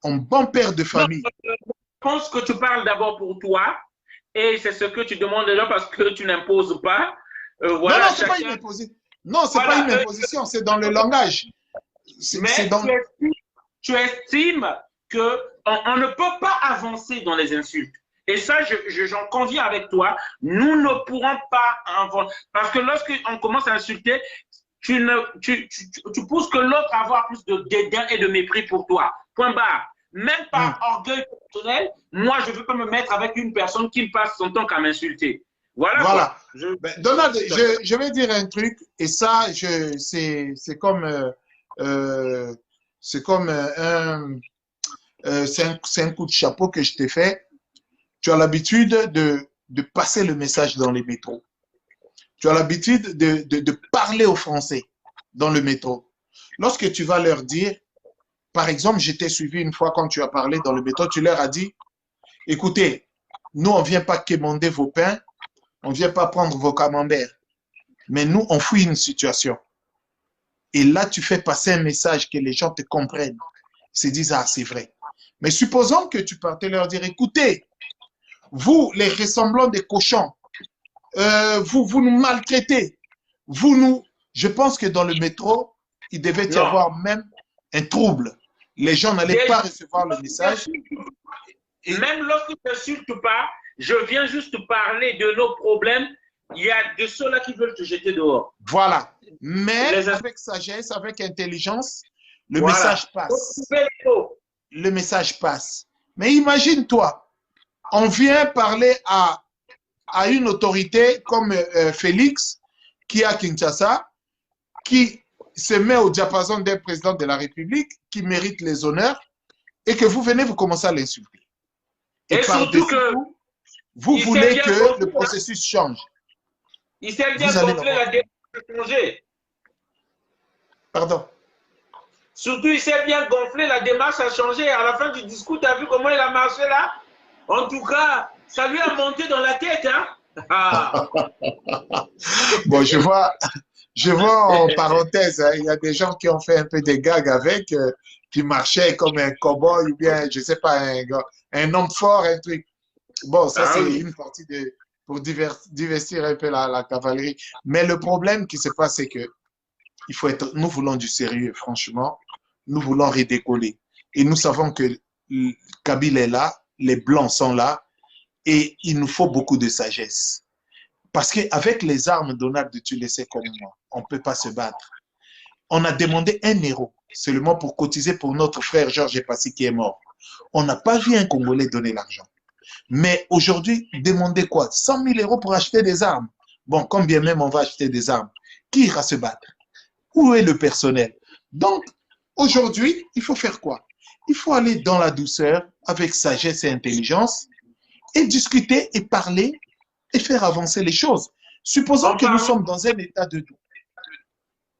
en bon père de famille. Je pense que tu parles d'abord pour toi et c'est ce que tu demandes déjà parce que tu n'imposes pas. Voilà, non, non, c'est pas une imposition. Non, c'est voilà, pas une imposition, c'est dans le langage. Mais dans... tu estimes qu'on ne peut pas avancer dans les insultes. Et ça, j'en conviens avec toi. Nous ne pourrons pas avancer. Parce que lorsqu'on commence à insulter, tu pousses que l'autre à avoir plus de dédain et de mépris pour toi. Point barre. Même par orgueil personnel, moi, je ne veux pas me mettre avec une personne qui passe son temps qu'à m'insulter. Voilà. Donald, je vais dire un truc, et ça, c'est comme un coup de chapeau que je t'ai fait. Tu as l'habitude de passer le message dans les métros. Tu as l'habitude de parler aux Français dans le métro. Lorsque tu vas leur dire, par exemple, je t'ai suivi une fois quand tu as parlé dans le métro, tu leur as dit, écoutez, nous, on ne vient pas quémander vos pains, on ne vient pas prendre vos camemberts, mais nous, on fouille une situation. Et là, tu fais passer un message que les gens te comprennent, se disent, ah, c'est vrai. Mais supposons que tu partais leur dire, écoutez, vous, les ressemblants des cochons, vous nous maltraitez. Je pense que dans le métro, il devait y avoir même un trouble. Les gens n'allaient pas recevoir le message. Et même lorsque tu n'insultes pas, je viens juste parler de nos problèmes. Il y a de ceux-là qui veulent te jeter dehors. Voilà. Mais avec sagesse, avec intelligence, le message passe. Le message passe. Mais imagine-toi, on vient parler à une autorité comme Félix, qui est à Kinshasa, qui se met au diapason d'un président de la République, qui mérite les honneurs, et que vous venez, vous commencez à l'insulter. Et surtout que vous voulez que le processus change. Il s'est bien gonflé la démarche à changer. Pardon. Surtout, il s'est bien gonflé la démarche à changer. À la fin du discours, tu as vu comment il a marché là? En tout cas, ça lui a monté dans la tête, hein? Ah. Bon, je vois en parenthèse, hein, il y a des gens qui ont fait un peu des gags avec, qui marchaient comme un cow-boy ou bien, je ne sais pas, un homme fort, un truc. Bon, ça, c'est une partie pour divestir un peu la cavalerie. Mais le problème qui se passe, c'est que nous voulons du sérieux, franchement. Nous voulons redécoller. Et nous savons que Kabila est là, les Blancs sont là, et il nous faut beaucoup de sagesse. Parce qu'avec les armes, Donald, tu le sais comme moi, on ne peut pas se battre. On a demandé 1 euro seulement pour cotiser pour notre frère Georges Passy qui est mort. On n'a pas vu un Congolais donner l'argent. Mais aujourd'hui, demander quoi? 100 000 euros pour acheter des armes. Bon, combien même on va acheter des armes? Qui ira se battre? Où est le personnel? Donc, aujourd'hui, il faut faire quoi? Il faut aller dans la douceur, avec sagesse et intelligence, et discuter et parler et faire avancer les choses. Supposons que nous sommes dans un état de doute.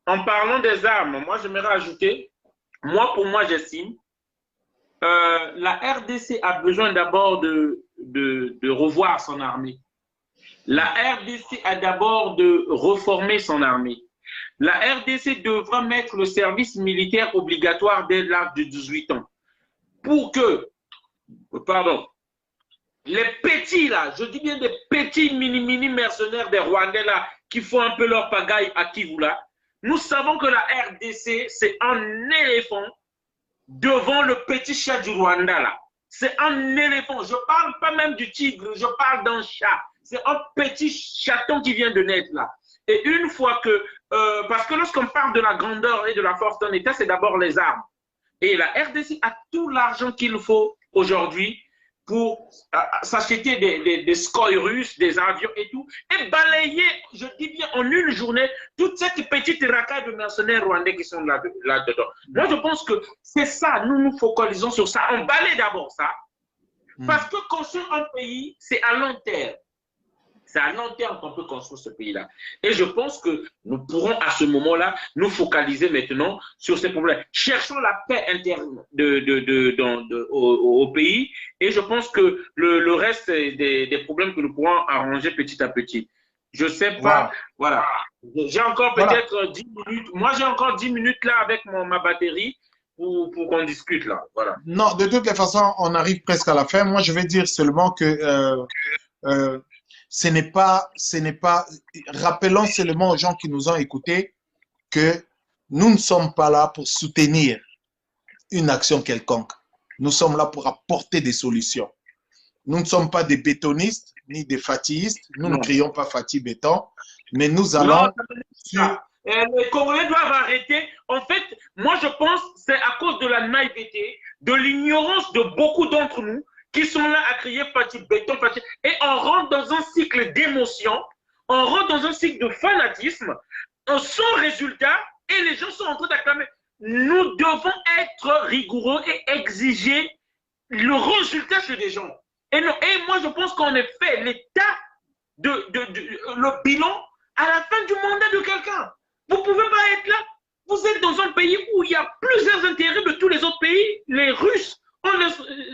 En parlant des armes, moi, j'aimerais ajouter, pour moi, j'estime, la RDC a besoin d'abord de revoir son armée. La RDC a d'abord de reformer son armée. La RDC devra mettre le service militaire obligatoire dès l'âge de 18 ans. Pour que, les petits là, je dis bien des petits mini mercenaires des Rwandais là, qui font un peu leur pagaille à Kivu là, nous savons que la RDC, c'est un éléphant devant le petit chat du Rwanda là. C'est un éléphant. Je ne parle pas même du tigre, je parle d'un chat. C'est un petit chaton qui vient de naître là. Et une fois que, parce que lorsqu'on parle de la grandeur et de la force d'un État, c'est d'abord les armes. Et la RDC a tout l'argent qu'il faut aujourd'hui pour s'acheter des scoy russes, des avions et tout, et balayer, je dis bien, en une journée, toute cette petite racaille de mercenaires rwandais qui sont là-dedans. Moi, je pense que c'est ça, nous nous focalisons sur ça. On balaye d'abord ça, parce que construire un pays, c'est à long terme. C'est à long terme qu'on peut construire ce pays-là. Et je pense que nous pourrons à ce moment-là nous focaliser maintenant sur ces problèmes. Cherchons la paix interne au pays et je pense que le reste des problèmes que nous pourrons arranger petit à petit. Je ne sais pas, voilà. J'ai encore peut-être 10 minutes. Moi, j'ai encore 10 minutes là avec ma batterie pour qu'on discute là. Voilà. Non, de toutes les façons, on arrive presque à la fin. Moi, je vais dire seulement que ce n'est pas, rappelons seulement aux gens qui nous ont écoutés que nous ne sommes pas là pour soutenir une action quelconque. Nous sommes là pour apporter des solutions. Nous ne sommes pas des bétonistes ni des fatistes. Nous ne crions pas Fatih Béton, mais nous allons sur... Les Congolais doivent arrêter. En fait, moi, je pense que c'est à cause de la naïveté, de l'ignorance de beaucoup d'entre nous qui sont là à crier Fatih Béton, Fatih. Et on rentre dans un cycle d'émotion, on rentre dans un cycle de fanatisme, sans résultat, et les gens sont en train d'acclamer. Nous devons être rigoureux et exiger le résultat chez les gens. Et moi, je pense qu'on a fait l'état le bilan à la fin du mandat de quelqu'un. Vous ne pouvez pas être là. Vous êtes dans un pays où il y a plusieurs intérêts de tous les autres pays. Les Russes ont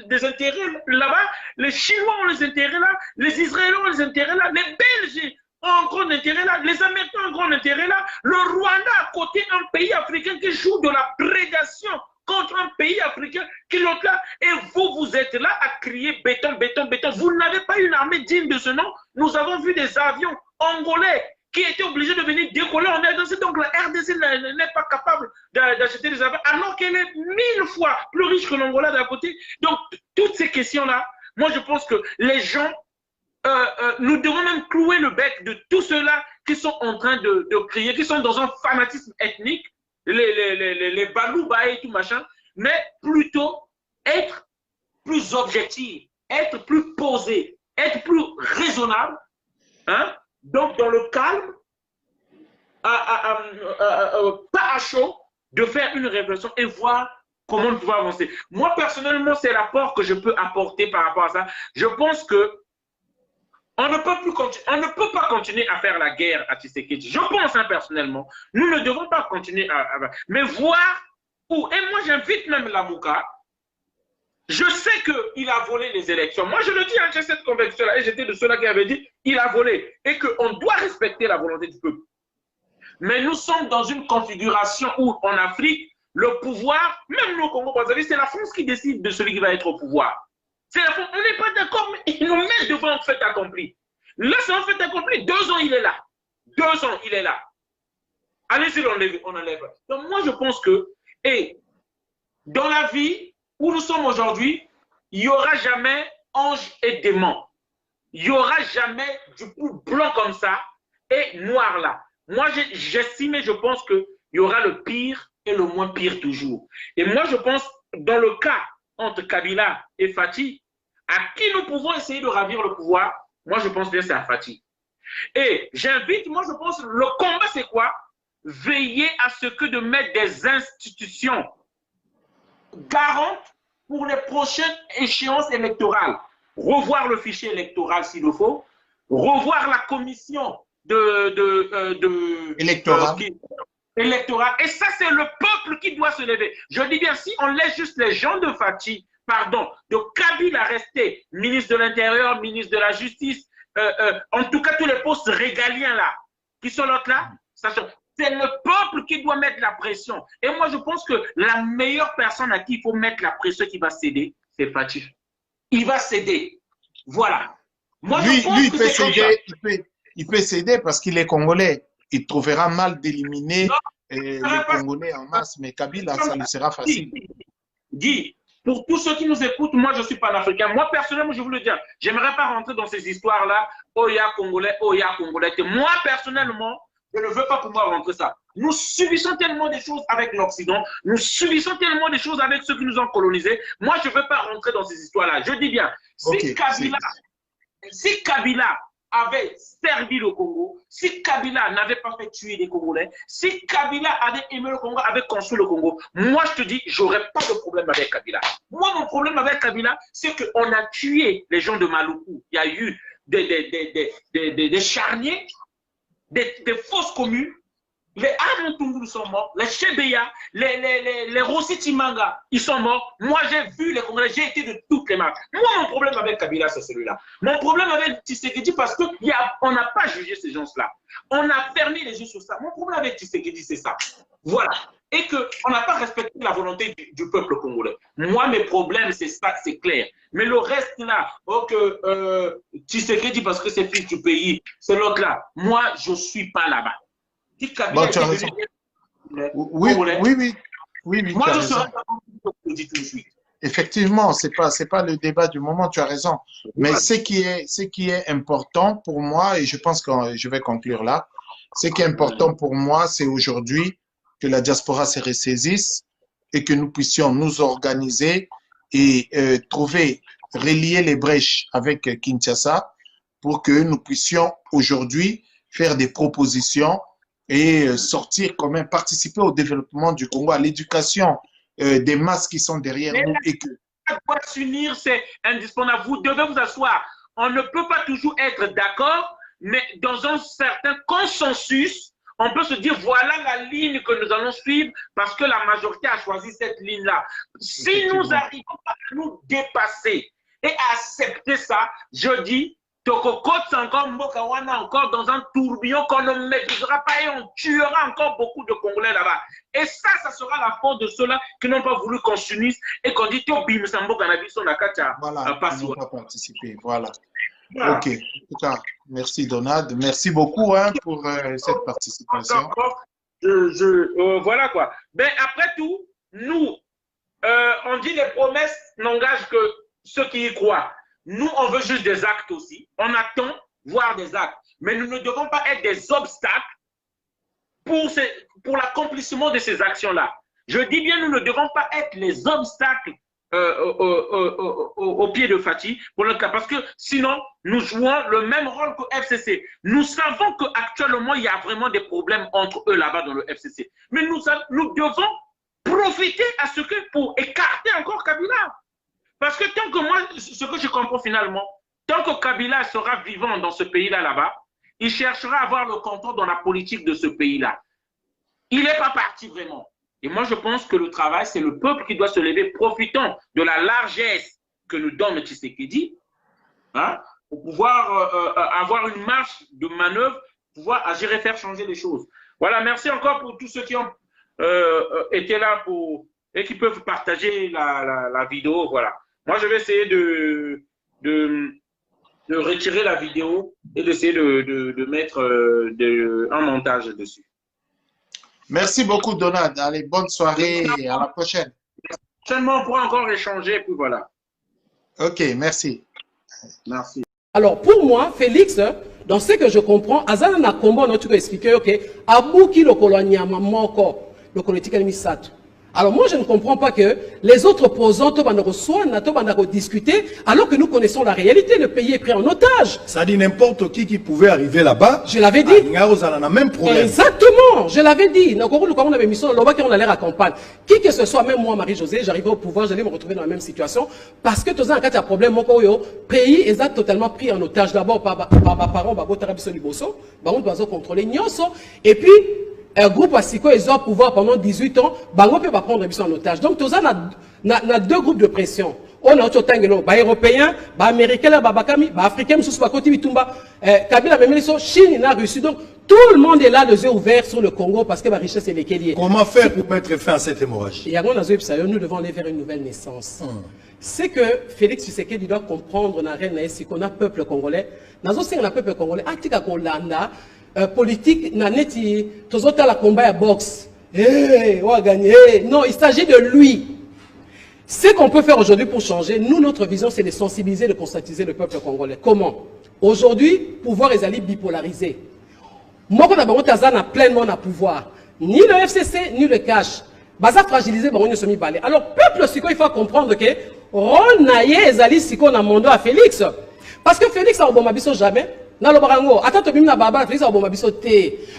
des intérêts là-bas, les Chinois ont des intérêts là, les Israéliens ont des intérêts là, les Belges ont un grand intérêt là, les Américains ont un grand intérêt là, le Rwanda à côté, un pays africain qui joue de la prédation contre un pays africain qui l'autre là, et vous êtes là à crier béton, béton, béton. Vous n'avez pas une armée digne de ce nom. Nous avons vu des avions angolais qui étaient obligés de venir décoller en RDC. Donc la RDC n'est pas capable d'acheter des avions, alors qu'elle est 1000 fois plus riche que l'Angola d'à côté. Donc toutes ces questions-là, moi je pense que les gens, nous devons même clouer le bec de tous ceux-là qui sont en train de crier, qui sont dans un fanatisme ethnique, les Balouba et tout machin, mais plutôt être plus objectif, être plus posé, être plus raisonnable, hein? Donc dans le calme, pas à chaud, de faire une réflexion et voir comment nous pouvons avancer. Moi personnellement, c'est l'apport que je peux apporter par rapport à ça. Je pense que on ne peut pas continuer à faire la guerre à Tshisekedi. Je pense personnellement, nous ne devons pas continuer mais voir où. Et moi, j'invite même Lamouka. Je sais qu'il a volé les élections. Moi, je le dis, hein, j'ai cette conviction-là. Et j'étais de ceux-là qui avaient dit il a volé. Et qu'on doit respecter la volonté du peuple. Mais nous sommes dans une configuration où, en Afrique, le pouvoir, même nous au Congo-Brazzaville, c'est la France qui décide de celui qui va être au pouvoir. On n'est pas d'accord, mais ils nous mettent devant un fait accompli. Là, c'est un fait accompli. 2 ans, il est là. 2 ans, il est là. Allez-y, on enlève. Donc, moi, je pense que, dans la vie où nous sommes aujourd'hui, il n'y aura jamais ange et démon. Il n'y aura jamais du coup blanc comme ça et noir là. Moi, j'estime et je pense qu'il y aura le pire et le moins pire toujours. Et moi, je pense, dans le cas entre Kabila et Fatih, à qui nous pouvons essayer de ravir le pouvoir, moi je pense bien c'est à Fatih. Et j'invite, moi je pense, le combat c'est quoi? Veiller à ce que de mettre des institutions garantes pour les prochaines échéances électorales. Revoir le fichier électoral s'il le faut, revoir la commission électorale. Et ça c'est le peuple qui doit se lever. Je dis bien, si on laisse juste les gens de Fatih, de Kabila rester ministre de l'Intérieur, ministre de la Justice, en tout cas tous les postes régaliens là, qui sont là, c'est le peuple qui doit mettre la pression. Et moi je pense que la meilleure personne à qui il faut mettre la pression qui va céder, c'est Fatih. Il va céder. Voilà. Moi, lui, il peut céder parce qu'il est Congolais. Il trouvera mal d'éliminer les Congolais en masse, mais Kabila, ça lui sera facile. Guy, pour tous ceux qui nous écoutent, moi je suis panafricain. Moi personnellement, je vous le dis, j'aimerais pas rentrer dans ces histoires-là. Oya Congolais, Oya Congolais. Moi personnellement, je ne veux pas pouvoir rentrer ça. Nous subissons tellement des choses avec l'Occident, nous subissons tellement des choses avec ceux qui nous ont colonisés. Moi, je ne veux pas rentrer dans ces histoires-là. Je dis bien, si Kabila avait servi le Congo, si Kabila n'avait pas fait tuer les Congolais, si Kabila avait aimé le Congo, avait construit le Congo, moi je te dis, j'aurais pas de problème avec Kabila. Moi, mon problème avec Kabila, c'est qu'on a tué les gens de Maluku. Il y a eu des charniers, des fausses communes. Les Amontungulu sont morts, les Chebeya, les Rossi Timanga, ils sont morts. Moi, j'ai vu les Congolais, j'ai été de toutes les marques. Moi, mon problème avec Kabila, c'est celui-là. Mon problème avec Tshisekedi, parce qu'on n'a pas jugé ces gens-là. On a fermé les yeux sur ça. Mon problème avec Tshisekedi, c'est ça. Voilà. Et qu'on n'a pas respecté la volonté du peuple congolais. Moi, mes problèmes, c'est ça, c'est clair. Mais le reste là, Tshisekedi, parce que c'est fils du pays, c'est l'autre là. Moi, je ne suis pas là-bas. Bon, tu as raison. Oui, moi, je serai tout de suite. Effectivement, c'est pas le débat du moment, tu as raison. Mais ce qui est important pour moi, et je pense que je vais conclure là, ce qui est important pour moi, c'est aujourd'hui que la diaspora se ressaisisse et que nous puissions nous organiser et relier les brèches avec Kinshasa pour que nous puissions aujourd'hui faire des propositions et sortir quand même, participer au développement du Congo, à l'éducation des masses qui sont derrière nous. Et que... doit s'unir, c'est indispensable. Vous devez vous asseoir. On ne peut pas toujours être d'accord, mais dans un certain consensus, on peut se dire voilà la ligne que nous allons suivre parce que la majorité a choisi cette ligne-là. Si nous arrivons à nous dépasser et à accepter ça, je dis encore dans un tourbillon qu'on ne maîtrisera pas et on tuera encore beaucoup de Congolais là-bas. Et ça sera la faute de ceux-là qui n'ont pas voulu qu'on s'unisse et qu'on dit voilà, ils n'ont pas participé. Voilà. Ok. En tout cas, merci Donald. Merci beaucoup pour cette participation. Voilà quoi. Ben, après tout, nous, on dit les promesses n'engagent que ceux qui y croient. Nous, on veut juste des actes aussi. On attend voir des actes. Mais nous ne devons pas être des obstacles pour l'accomplissement de ces actions-là. Je dis bien, nous ne devons pas être les obstacles au pied de Fati pour le cas. Parce que sinon, nous jouons le même rôle que FCC. Nous savons qu'actuellement, il y a vraiment des problèmes entre eux là-bas dans le FCC. Mais nous devons profiter à ce que pour écarter encore Kabila. Parce que tant que moi, ce que je comprends finalement, tant que Kabila sera vivant dans ce pays-là, là-bas, il cherchera à avoir le contrôle dans la politique de ce pays-là. Il n'est pas parti vraiment. Et moi, je pense que le travail, c'est le peuple qui doit se lever, profitant de la largesse que nous donne Tshisekedi, pour pouvoir avoir une marge de manœuvre, pouvoir agir et faire changer les choses. Voilà, merci encore pour tous ceux qui ont été là et qui peuvent partager la vidéo. Voilà. Moi, je vais essayer de retirer la vidéo et d'essayer de mettre un montage dessus. Merci beaucoup, Donald. Allez, bonne soirée et à la prochaine. Prochainement, on pourra encore échanger, puis voilà. Ok, merci. Merci. Alors, pour moi, Félix, dans ce que je comprends, Azana na combat, on a expliqué, ok, Abouki le colonial, moko, le politique administratif. Alors moi, je ne comprends pas que les autres opposants, discuter, alors que nous connaissons la réalité, le pays est pris en otage. Ça dit n'importe qui pouvait arriver là-bas. Je l'avais dit. On a même problème. Exactement, je l'avais dit. On avait mis ça, on allait à campagne. Qui que ce soit, même moi, Marie-Josée, j'arrivais au pouvoir, j'allais me retrouver dans la même situation. Parce que tout ça, en cas de problème, mon pays est totalement pris en otage. D'abord par mes parents, on doit contrôler Nyonso. Et puis, un groupe Asiko, ils ont pouvoir pendant 18 ans, Bango peut prendre en otage. Donc, tout ça, on a deux groupes de pression. On a les Européens, les Américains, les Africains, Kabila, Chine, la Russie. Donc, tout le monde est là, les yeux ouverts sur le Congo parce que la richesse est lesquels. Comment faire pour mettre fin à cette hémorragie? Nous devons aller vers une nouvelle naissance. C'est que Félix Tshisekedi doit comprendre qu'on a un peuple congolais. Nous aussi, on a un peuple congolais. Politique, tous la combat à boxe. On va gagner. Non, il s'agit de lui. Ce qu'on peut faire aujourd'hui pour changer, nous, notre vision, c'est de sensibiliser, de conscientiser le peuple congolais. Comment? Aujourd'hui, pouvoir est allé bipolarisé. Moi, quand on a pleinement à pouvoir, ni le FCC, ni le cash. Baza fragilisé, alors, peuple, il faut comprendre que Ron Naye est allé si qu'on a mandé à Félix. Parce que Félix a un jamais. Attends, Félix a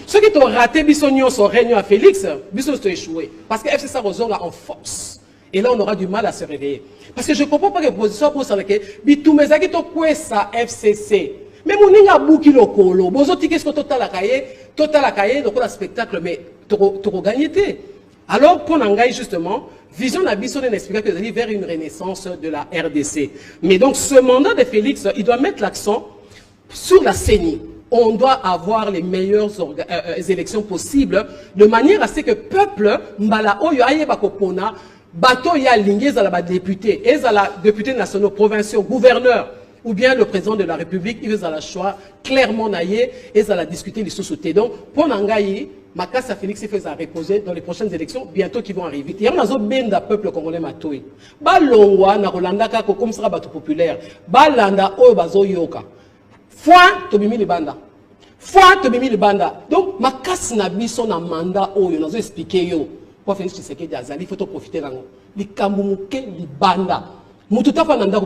ceux qui ont raté Bissonnion son règne à Félix, Bissonnion sont échoué. Parce que FCC a en force. Et là, on aura du mal à se réveiller. Parce que je ne comprends pas que la position pour ça, que Bitumezaki to ça FCC. Mais mon ninga bouki le colo. Bozo tike ce que total la cahier, donc le spectacle, mais tu gagné. Alors, pour Nangaï, justement, vision d'Abysso explique que d'aller vers une renaissance de la RDC. Mais donc, ce mandat de Félix, il doit mettre l'accent sur la CENI. On doit avoir les meilleures élections possibles, de manière à ce que le peuple, mbala oyo aye bakopona, bato ya lingé za député, et za députés nationaux, provinciaux, gouverneurs, ou bien le président de la République, il va la choix clairement naïe, et za la discuter les sous-soutés. Donc, pour Nangaï, Makassa Félix il fait à reposer dans les prochaines élections, bientôt qui vont arriver. Il y a un benda peuple congolais matoui. Balongwa na Rolanda kako comme sera bateau populaire. Balanda oyo bazo yoka. Foi tobimi libanda. Foi tobimi libanda. Donc makasi na biso na mandat oyo nazo expliquer yo. Pour Félix Tshisekedi azali faut profiter lango. Likambumuke libanda.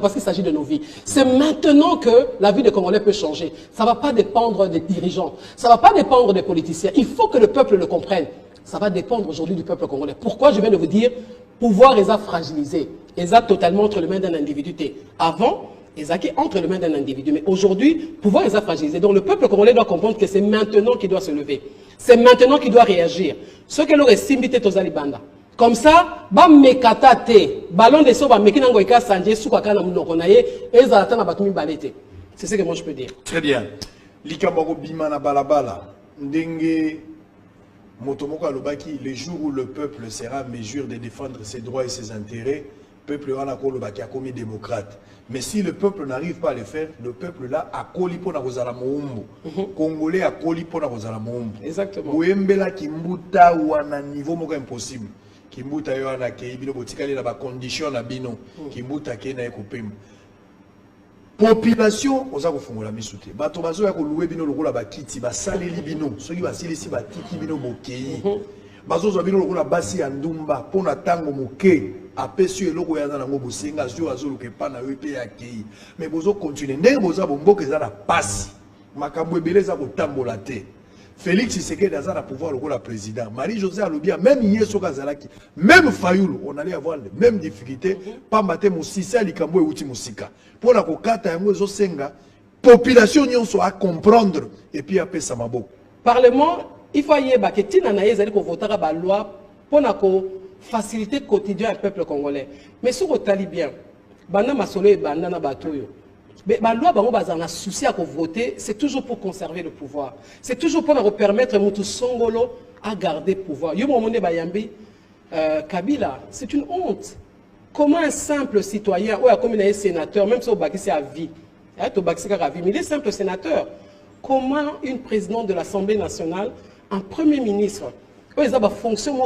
Parce qu'il s'agit de nos vies. C'est maintenant que la vie des Congolais peut changer. Ça ne va pas dépendre des dirigeants. Ça ne va pas dépendre des politiciens. Il faut que le peuple le comprenne. Ça va dépendre aujourd'hui du peuple congolais. Pourquoi je viens de vous dire, pouvoir les a fragilisés. Les a totalement entre les mains d'un individu. Avant, les a entre les mains d'un individu. Mais aujourd'hui, pouvoir les a fragilisés. Donc le peuple congolais doit comprendre que c'est maintenant qu'il doit se lever. C'est maintenant qu'il doit réagir. Ce que l'on estime, c'est Tozali Banda. Comme ça, ballon de soba mekinango eka sanje sukaka na munoko na ye ezalata na batumi balete. C'est ce que moi je peux dire. Très bien. Likambako bima na balabala ndenge motomoko alobaki le jour où le peuple sera en mesure de défendre ses droits et ses intérêts, peuple wana ko lobaki a commis démocrate. Mais si le peuple n'arrive pas à le faire, le peuple là a koli pona kozala moumbu. Congolais a koli pona kozala moumbu. Exactement. Boembela kimbuta wana niveau moko impossible. Kimbuta yo na ke bino botikali na ba condition na bino kimbuta ke na ekopema population oza ko fungola misute bato bazo ya ko louer bino lokola ba kiti ba saleli bino soki ba silisi ba tiki bino bokei bazo zo bino lokola basi ya ndumba pona tango moke apesi eloko ya na ngo bosenga zo azo luke pa na yo pe ya kei mais bozo continuer ndenge boza bomboka za na pasi makambo ebeleza ko tambola te. Félix Tshisekedi a le pouvoir le président. Marie-Josée Alobia, même Yeso Kazalaki, même Fayoul, on allait avoir les mêmes difficultés. Pas mater Moussissa, Likambo et Outi Moussika. Pour la Kokata, Yango Senga, population n'y soit à comprendre et puis après ça m'a beau. Parlement, il faut y avoir que Tina Naïs a voté la loi pour faciliter le quotidien du peuple congolais. Mais sur le talibien, Banda Masolo et Banda Nabatoyo. Mais la loi, on a souci à voter, c'est toujours pour conserver le pouvoir. C'est toujours pour nous permettre à Moutou Songolo à garder le pouvoir. Kabila, c'est une honte. Comment un simple citoyen, ou comme un sénateur, même si on est à vie, mais il est simple sénateur. Comment une présidente de l'Assemblée nationale, un premier ministre, ils ont fonction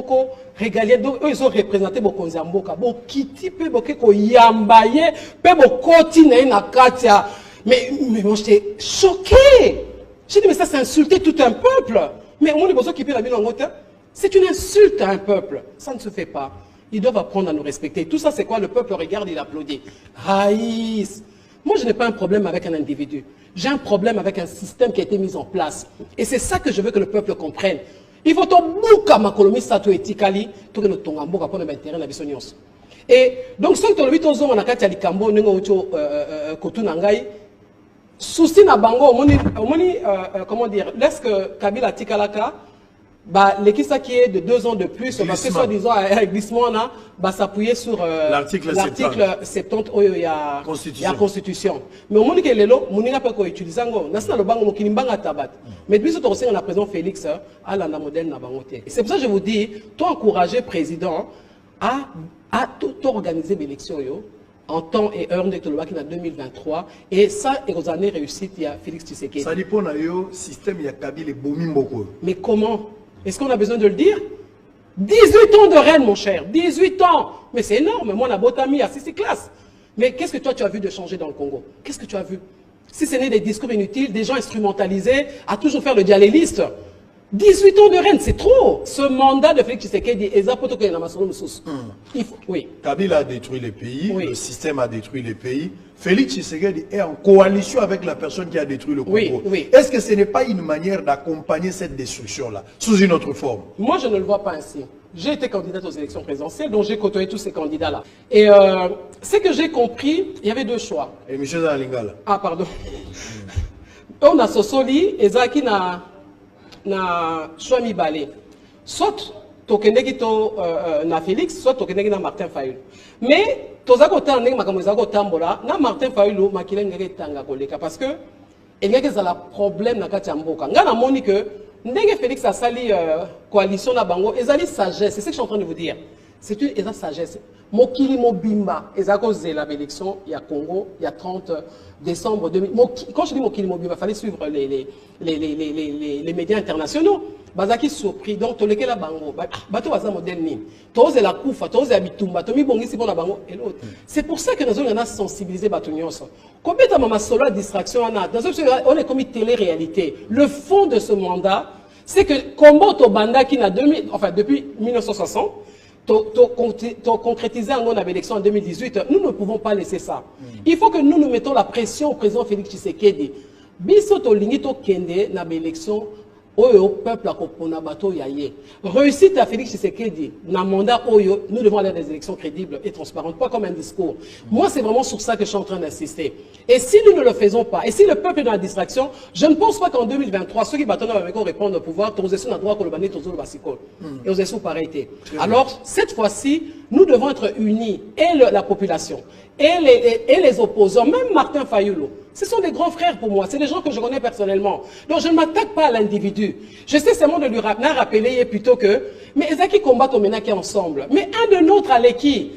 régalienne, donc ils ont représenté beaucoup de Zamboka, qui type beaucoup yambaye, peu continuer na katia. Mais moi j'étais choqué. J'ai dit mais ça c'est insulter tout un peuple. Mais on est besoin qui peut la vie en hauteur. C'est une insulte à un peuple. Ça ne se fait pas. Ils doivent apprendre à nous respecter. Tout ça c'est quoi? Le peuple regarde, il applaudit. Raïs. Moi je n'ai pas un problème avec un individu. J'ai un problème avec un système qui a été mis en place. Et c'est ça que je veux que le peuple comprenne. Il faut que ma colonie soit éthiquée, tout que nous tongambou pour nous intérêt la vision. Et donc ce que tu as vu tous on a katia likambo nengo ucho kotunangai souci na bango omoni comment dire lorsque Kabila tikalaka bah l'équipe qui est de 2 ans de plus parce que soi-disant avec glissement là bah s'appuyer sur l'article 70 il y a constitution mais au monde que lelo moninga pas ko utiliser ngo nasina le bango mokini mbanga tabat mais depuis ce on a président Félix à la modèle na bango té. C'est pour ça que je vous dis toi encourager président à tout organiser l'élection yo en temps et heure de Tolobaki en 2023 et ça et aux années réussites il y a Félix Tshisekedi. Ça dépend na yo système ya Kabila et bomi mboko. Mais comment? Est-ce qu'on a besoin de le dire? 18 ans de reine, mon cher. 18 ans. Mais c'est énorme. Moi, on a Botami à 6 classes. Mais qu'est-ce que toi, tu as vu de changer dans le Congo? Qu'est-ce que tu as vu? Si ce n'est des discours inutiles, des gens instrumentalisés, à toujours faire le dialéliste. 18 ans de reine, c'est trop. Ce mandat de Félix Tshisekedi, oui. Kabila a détruit les pays, oui. Le système a détruit les pays. Félix Tshisekedi est en coalition avec la personne qui a détruit le Congo. Oui, oui. Est-ce que ce n'est pas une manière d'accompagner cette destruction-là, sous une autre forme? Moi, je ne le vois pas ainsi. J'ai été candidate aux élections présidentielles, donc j'ai côtoyé tous ces candidats-là. Et ce que j'ai compris, il y avait 2 choix. Et M. Zalingala. Ah, pardon. on a sosoli ezaki na Chouami Balé. Soit tokendeki to na Félix, soit tokendeki na Martin Fayulu. Mais tozako tandeki makamozako tambola na Martin Fayulu makile ngeke tanga koleka parce que il y a un problème na kati ya mboka. Ngana moni que ndenge Félix a sali coalition na bango, ezali sagesse, c'est ce que je suis en train de vous dire. C'est une sagesse. Mokili Mobimba, ezako zela l'élection il y a Congo, il y a 30 décembre 2000. Quand je dis Mokili Mobimba, il fallait suivre les médias internationaux. Bazaki surpris, donc toleke la bango, bato baza modèle ni. Toze la koufa, toze la bitumba, tomi bongi si bon la bango et l'autre. C'est pour ça que nous avons sensibilisé bato nyonso. Combien de mama solo distraction on est comme télé-réalité. Le fond de ce mandat, c'est que Kombo Tobanda qui n'a depuis 1960, concrétiser en élection en 2018, nous ne pouvons pas laisser ça. Il faut que nous mettons la pression au président Félix Tshisekedi. Biso to lingito kende na élection Oyo peuple a kopona bato yaye. Réussite à Félix Tshisekedi, na mandat Oyo, nous devons aller à des élections crédibles et transparentes, pas comme un discours. Moi, c'est vraiment sur ça que je suis en train d'insister. Et si nous ne le faisons pas, et si le peuple est dans la distraction, je ne pense pas qu'en 2023, ceux qui battent avec répondre au pouvoir, tous les droit que le banné, tous les basicol. Et aux sous pareilles. Alors, cette fois-ci, nous devons être unis, et la population, et les opposants, même Martin Fayulu. Ce sont des grands frères pour moi, c'est des gens que je connais personnellement. Donc je ne m'attaque pas à l'individu. Je sais seulement de lui rappeler plutôt que, mais ils ont qui combattent au ménage ensemble. Mais un de notre allait qui?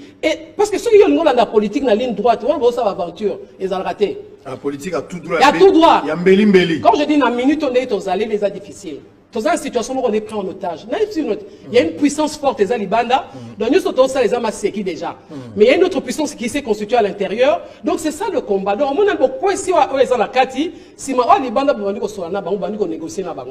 Parce que ceux qui ont dans la politique, dans la ligne droite, on va ça aventure, ils ont raté. La politique a tout droit. Il y a tout droit. Il y a mbeli mbeli. Comme je dis, dans la minute, on est aux allées, les a difficiles. Dans une situation où on est pris en otage. Il y a une puissance forte, les Alibanda. Donc nous sommes ça, les Amas déjà. Mais il y a une autre puissance qui s'est constituée à l'intérieur. Donc c'est ça le combat. Donc on a beaucoup ici, on est dans la Kati. Si ma Alibanda, on va négocier là-bas.